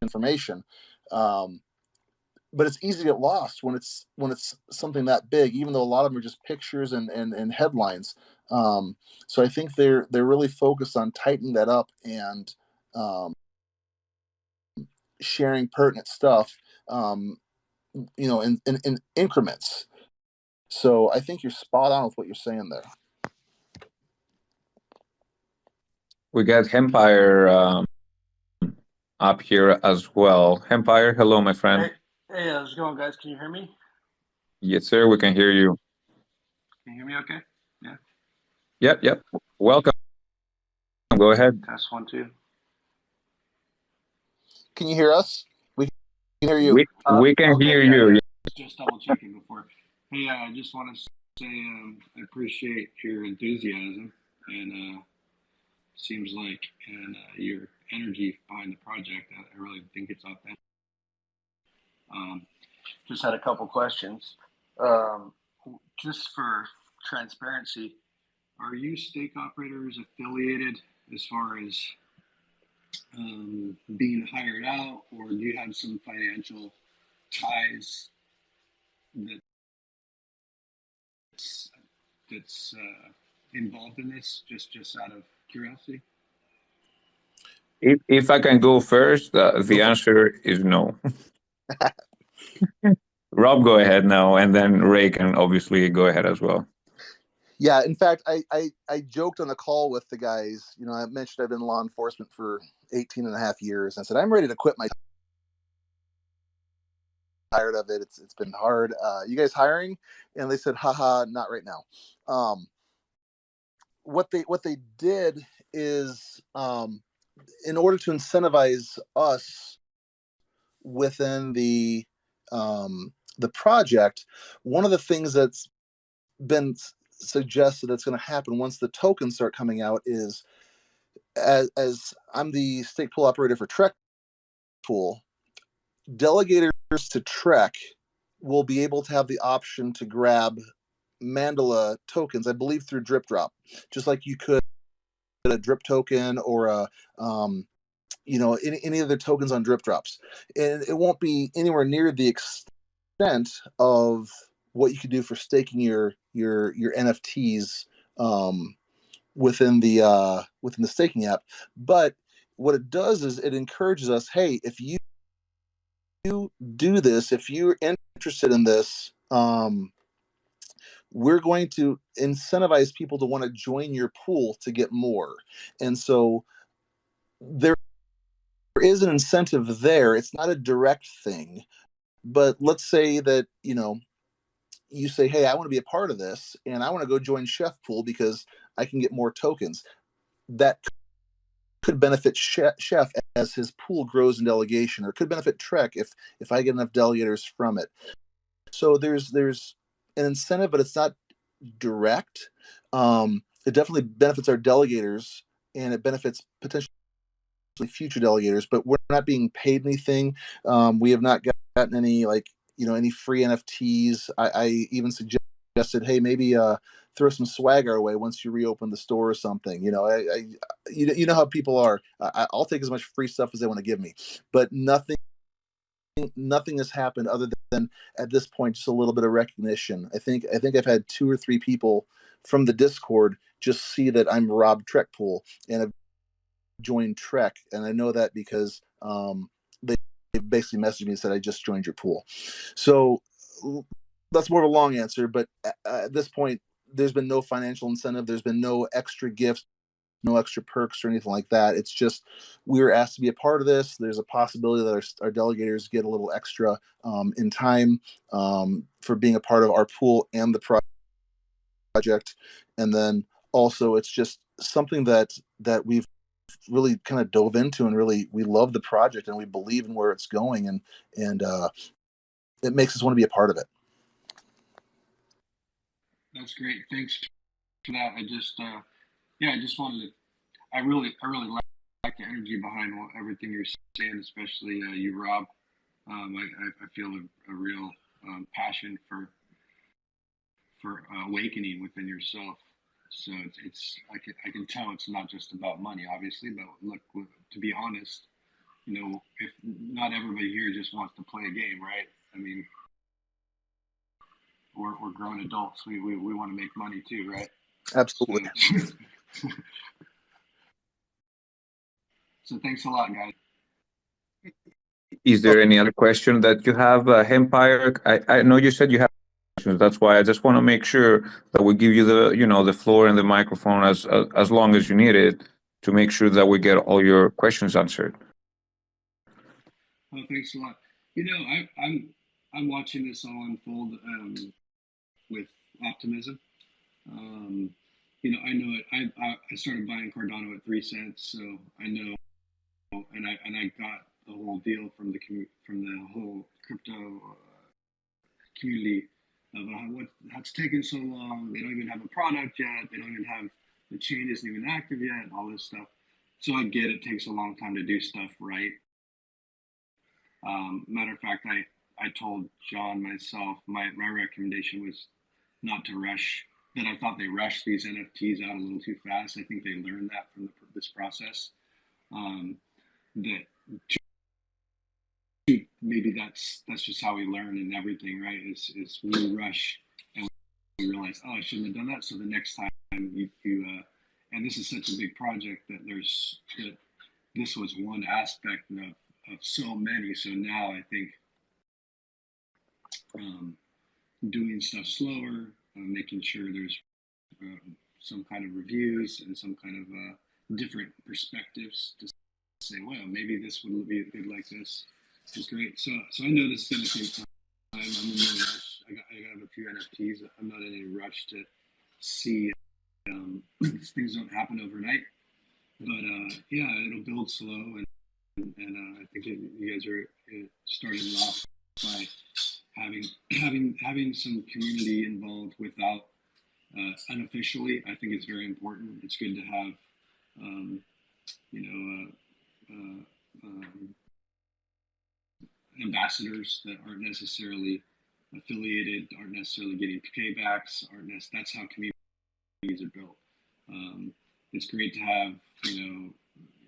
information, but it's easy to get lost when it's something that big. Even though a lot of them are just pictures and headlines. So I think they're really focused on tightening that up and sharing pertinent stuff, in increments. So I think you're spot on with what you're saying there. We got Empire up here as well. Empire, hello, my friend. Hey, how's it going, guys? Can you hear me? Yes, sir. We can hear you. Can you hear me okay? Yeah. Yep. Welcome. Go ahead. Test 1, 2. Can you hear us? We can hear you. We can okay, hear yeah, you. yeah. Just double checking before. Hey, I just want to say I appreciate your enthusiasm and seems like your energy behind the project. I really think it's authentic. Just had a couple questions. Just for transparency, are you stake operators affiliated as far as being hired out, or do you have some financial ties that's involved in this? Just out of curiosity. If I can go first, the answer is no. Rob, go ahead now, and then Ray can obviously go ahead as well. Yeah, in fact, I joked on the call with the guys. I mentioned I've been in law enforcement for 18 and a half years. And I said, I'm ready to quit my tired of it. It's been hard. You guys hiring? And they said, haha, not right now. What they did is, in order to incentivize us within the project, one of the things that's been suggested that's going to happen once the tokens start coming out is as I'm the stake pool operator for Trek Pool, delegators to Trek will be able to have the option to grab Mandala tokens, I believe, through drip drop, just like you could a drip token or a any other tokens on drip drops. And it won't be anywhere near the extent of what you could do for staking your NFTs within the staking app. But what it does is it encourages us, hey, if you do this, if you're interested in this, we're going to incentivize people to want to join your pool to get more. And so there is an incentive there. It's not a direct thing, but let's say that, you say, hey, I want to be a part of this and I want to go join Chef Pool because I can get more tokens. That could benefit Chef as his pool grows in delegation, or could benefit Trek if I get enough delegators from it. So there's an incentive, but it's not direct. It definitely benefits our delegators, and it benefits potentially future delegators, but we're not being paid anything. We have not gotten any any free NFTs. I even suggested, hey, maybe throw some swag our way once you reopen the store or something. You know how people are. I'll take as much free stuff as they want to give me, but nothing has happened other than at this point just a little bit of recognition. I think I've had 2 or 3 people from the Discord just see that I'm Rob Trekpool and have joined Trek, and I know that because they basically messaged me and said, I just joined your pool. So that's more of a long answer, but at this point there's been no financial incentive, there's been no extra gifts, no extra perks or anything like that. It's just we were asked to be a part of this. There's a possibility that our delegators get a little extra in time for being a part of our pool and the project. And then also it's just something that we've really kind of dove into, and really we love the project and we believe in where it's going, and it makes us want to be a part of it. That's great. Thanks for that. I just wanted to. I really like the energy behind everything you're saying, especially you, Rob. I feel a real passion for awakening within yourself. So I can tell it's not just about money, obviously, but look, to be honest, if not everybody here just wants to play a game, right? I mean, we're grown adults. We want to make money too, right? Absolutely. So thanks a lot, guys. Is there any other question that you have, Empire? I know you said you have questions. That's why I just want to make sure that we give you the floor and the microphone as long as you need it, to make sure that we get all your questions answered. Oh, thanks a lot. I'm watching this all unfold with optimism. I know it. I started buying Cardano at 3 cents, so I know, and I got the whole deal from the whole crypto community of what's taken so long. They don't even have a product yet. They don't even have, the chain isn't even active yet. All this stuff. So I get it takes a long time to do stuff right. Matter of fact, I told John myself, my recommendation was not to rush. That I thought they rushed these NFTs out a little too fast. I think they learned that from this process. That maybe that's just how we learn in everything, right? Is we rush and we realize, oh, I shouldn't have done that. So the next time you and this is such a big project that this was one aspect of so many. So now I think doing stuff slower, making sure there's some kind of reviews and some kind of different perspectives to say, well, maybe this would be good like this. Is great. So I know this is going to take time. I'm in no rush. I got a few NFTs. I'm not in any rush to see. Things don't happen overnight, but yeah, it'll build slow, and I think you guys are starting off by having some community involved without unofficially. I think it's very important. It's good to have ambassadors that aren't necessarily affiliated, aren't necessarily getting paybacks, that's how communities are built. It's great to have,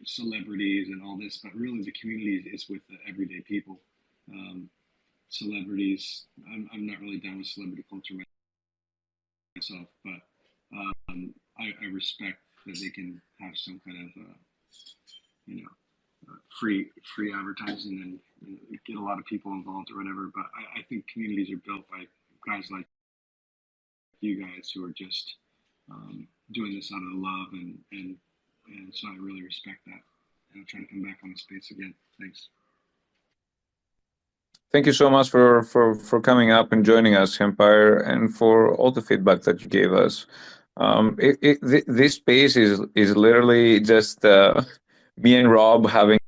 celebrities and all this, but really the community is with the everyday people. Celebrities, I'm not really down with celebrity culture myself, but I respect that they can have some kind of, free advertising and get a lot of people involved or whatever. But I think communities are built by guys like you guys who are just doing this out of love, and so I really respect that. And I'll try to come back on the space again. Thanks. Thank you so much for coming up and joining us, Empire, and for all the feedback that you gave us. This space is literally just me and Rob having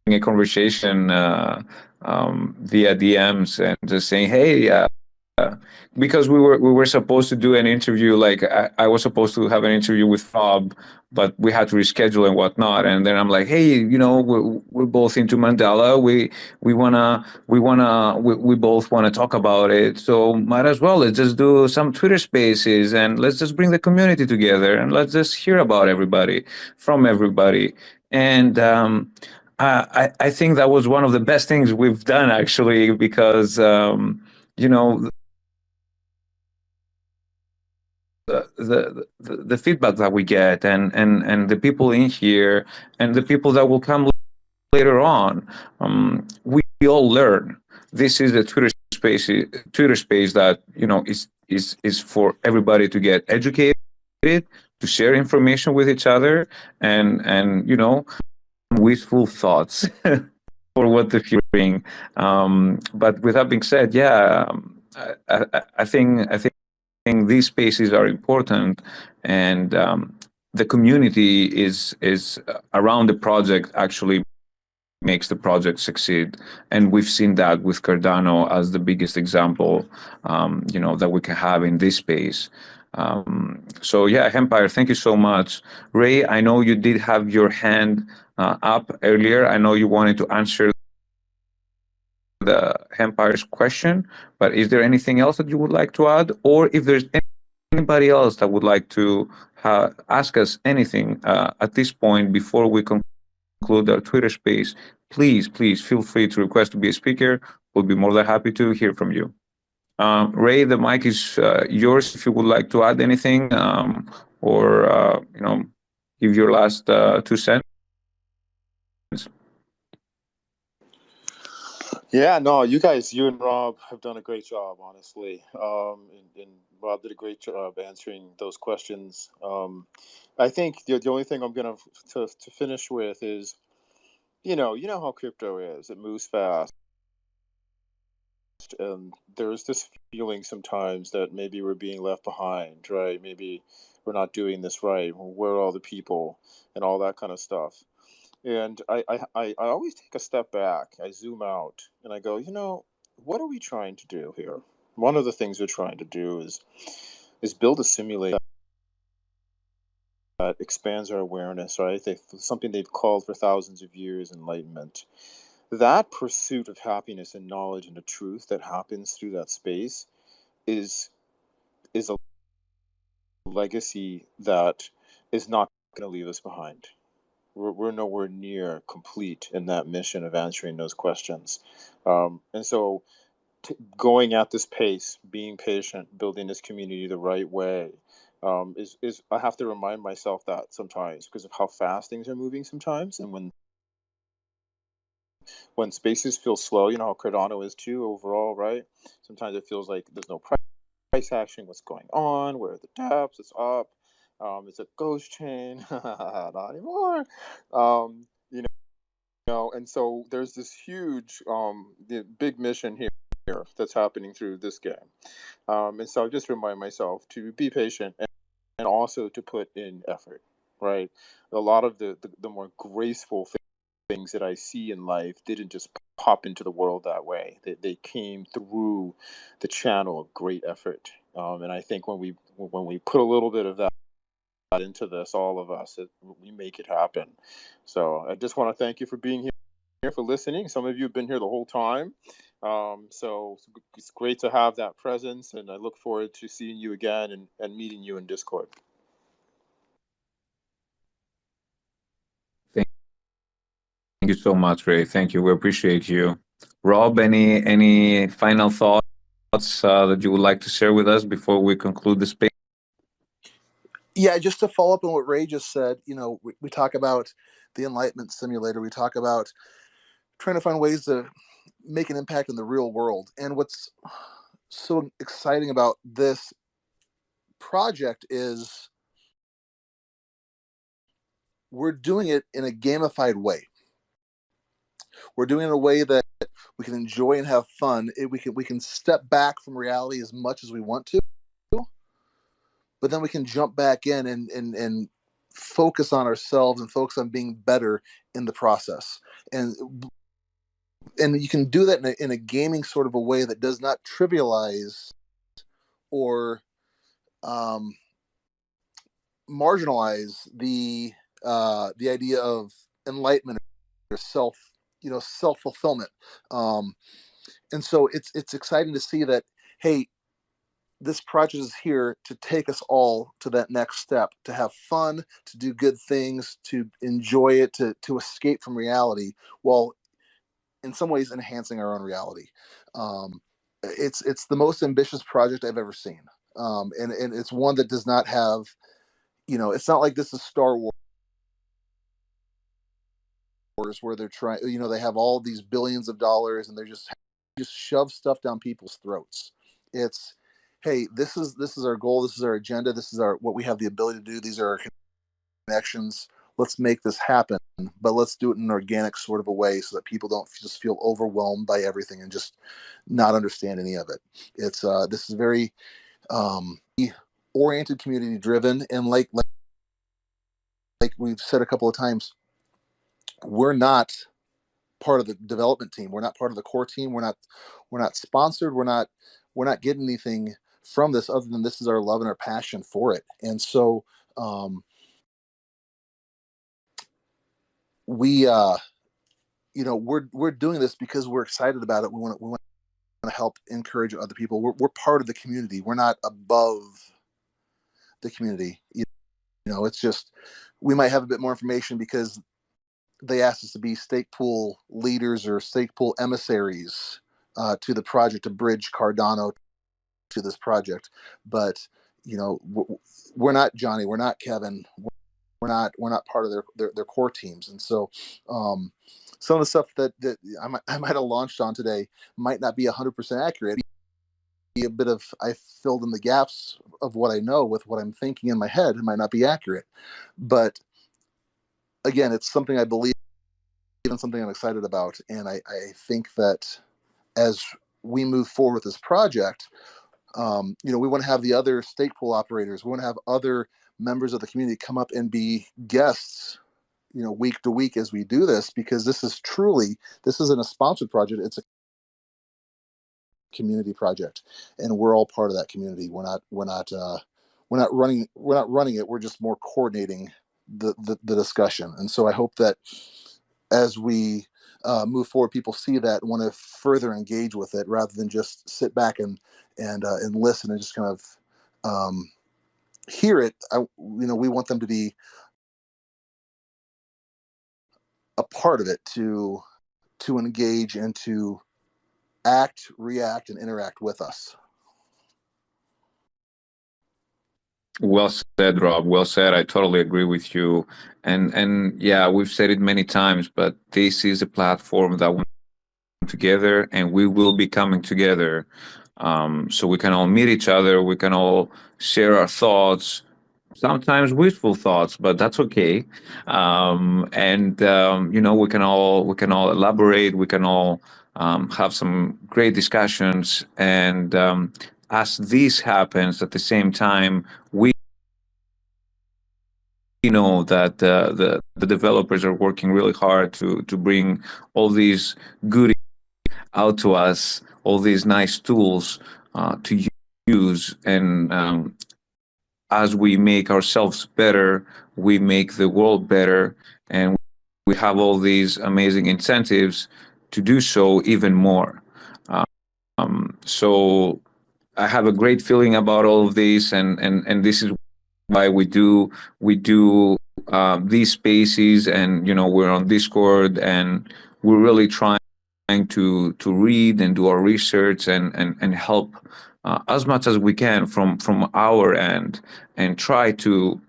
a conversation via DMs and just saying, hey, because we were supposed to do an interview, like I was supposed to have an interview with Rob, but we had to reschedule and whatnot. And then I'm like, hey, we're both into Mandala. We both want to talk about it. So might as well, let's just do some Twitter spaces and let's just bring the community together and let's just hear about from everybody. And I think that was one of the best things we've done, actually, because the feedback that we get and the people in here and the people that will come later on, we all learn. This is a Twitter space that is for everybody to get educated, to share information with each other, and wistful thoughts for what the future brings. But with that being said, I think these spaces are important, and the community is around the project actually makes the project succeed, and we've seen that with Cardano as the biggest example, that we can have in this space. So yeah, Empire, thank you so much. Ray, I know you did have your hand up earlier. I know you wanted to answer the Empire's question, but is there anything else that you would like to add, or if there's anybody else that would like to ask us anything at this point before we conclude our Twitter space, please feel free to request to be a speaker. We'll be more than happy to hear from you. Ray, the mic is yours if you would like to add anything, or give your last 2 cents. Yeah, no, you and Rob have done a great job, honestly. And Rob did a great job answering those questions. I think the only thing I'm going to finish with is, you know how crypto is. It moves fast. And there's this feeling sometimes that maybe we're being left behind, right? Maybe we're not doing this right. Where are all the people and all that kind of stuff? And I always take a step back. I zoom out and I go, what are we trying to do here? One of the things we're trying to do is build a simulator that expands our awareness, right? Something they've called for thousands of years enlightenment. That pursuit of happiness and knowledge and the truth that happens through that space is a legacy that is not going to leave us behind. We're nowhere near complete in that mission of answering those questions. And so going at this pace, being patient, building this community the right way, is I have to remind myself that sometimes because of how fast things are moving sometimes. And when spaces feel slow, how Cardano is too overall, right? Sometimes it feels like there's no price action, what's going on, where are the depths, it's up. It's a ghost chain, not anymore. And so there's this huge, big mission here that's happening through this game. And so I just remind myself to be patient and also to put in effort, right? A lot of the more graceful things that I see in life didn't just pop into the world that way. They came through the channel of great effort. And I think when we put a little bit of that into this, all of us. We make it happen. So I just want to thank you for being here, for listening. Some of you have been here the whole time. So it's great to have that presence, and I look forward to seeing you again and meeting you in Discord. Thank you so much, Ray. Thank you. We appreciate you. Rob, any final thoughts that you would like to share with us before we conclude the space? Yeah, just to follow up on what Ray just said, we talk about the Enlightenment Simulator. We talk about trying to find ways to make an impact in the real world. And what's so exciting about this project is we're doing it in a gamified way. We're doing it in a way that we can enjoy and have fun. We can step back from reality as much as we want to, but then we can jump back in and focus on ourselves and focus on being better in the process. And you can do that in a gaming sort of a way that does not trivialize or marginalize the idea of enlightenment or self-fulfillment. And so it's exciting to see that, hey, this project is here to take us all to that next step, to have fun, to do good things, to enjoy it, to escape from reality, while in some ways enhancing our own reality. It's the most ambitious project I've ever seen. And it's one that does not have, it's not like this is Star Wars where they're trying, they have all these billions of dollars and they're just shove stuff down people's throats. It's, hey, this is our goal. This is our agenda. This is what we have the ability to do. These are our connections. Let's make this happen, but let's do it in an organic sort of a way so that people don't just feel overwhelmed by everything and just not understand any of it. It's this is very oriented, community driven, and like we've said a couple of times, we're not part of the development team. We're not part of the core team. We're not sponsored. We're not getting anything from this other than this is our love and our passion for it. And so we're doing this because we're excited about it. We want to help encourage other people. We're part of the community. We're not above the community. It's just, we might have a bit more information because they asked us to be stake pool leaders or stake pool emissaries to the project, to bridge Cardano to this project. But we're not Johnny, we're not Kevin, we're not part of their core teams. And so some of the stuff that I might have launched on today might not be 100% accurate. Be a bit of, I filled in the gaps of what I know with what I'm thinking in my head. It might not be accurate, but again, it's something I believe in, something I'm excited about. And I think that as we move forward with this project, we want to have the other stake pool operators, we want to have other members of the community come up and be guests, week to week as we do this, because this isn't a sponsored project. It's a community project, and we're all part of that community. We're not running it. We're just more coordinating the discussion. And so I hope that as we move forward, people see that and want to further engage with it rather than just sit back and listen and just kind of hear it. We want them to be a part of it, to engage and to act, react, and interact with us. Well said, Rob. Well said. I totally agree with you. And yeah, we've said it many times, but this is a platform that we come together, and we will be coming together, so we can all meet each other. We can all share our thoughts, sometimes wishful thoughts, but that's okay. We can all elaborate. We can all have some great discussions. And as this happens, at the same time, we know that the developers are working really hard to bring all these goodies out to us, all these nice tools to use. And as we make ourselves better, we make the world better, and we have all these amazing incentives to do so even more. So I have a great feeling about all of this, and this is why we do these spaces, and we're on Discord, and we're really trying to read and do our research and help as much as we can from our end, and try to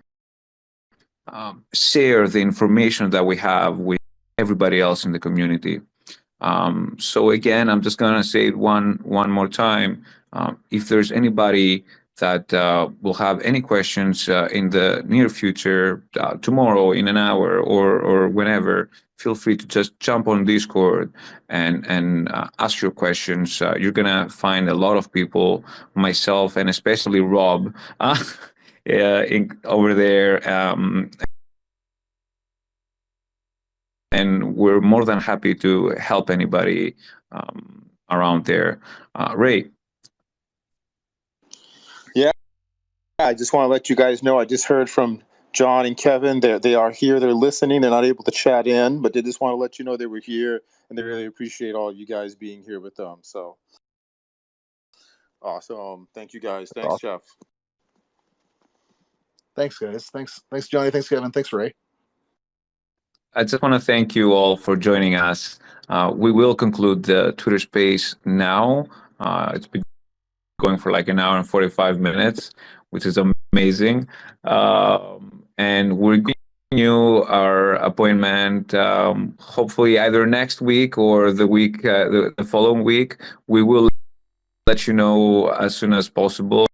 share the information that we have with everybody else in the community. So again, I'm just gonna say it one more time. If there's anybody that will have any questions in the near future, tomorrow, in an hour, or whenever, feel free to just jump on Discord and ask your questions. You're gonna find a lot of people, myself, and especially Rob, over there. And we're more than happy to help anybody around there. Ray. Yeah, I just want to let you guys know, I just heard from John and Kevin. They are here. They're listening. They're not able to chat in, but they just want to let you know they were here, and they really appreciate all you guys being here with them. So awesome. Thank you guys. Thanks, awesome. Jeff. Thanks, guys. Thanks, Johnny. Thanks, Kevin. Thanks, Ray. I just want to thank you all for joining us. We will conclude the Twitter space now. It's been going for like an hour and 45 minutes, which is amazing. And we're giving you our appointment, hopefully either next week or the week, the following week. We will let you know as soon as possible.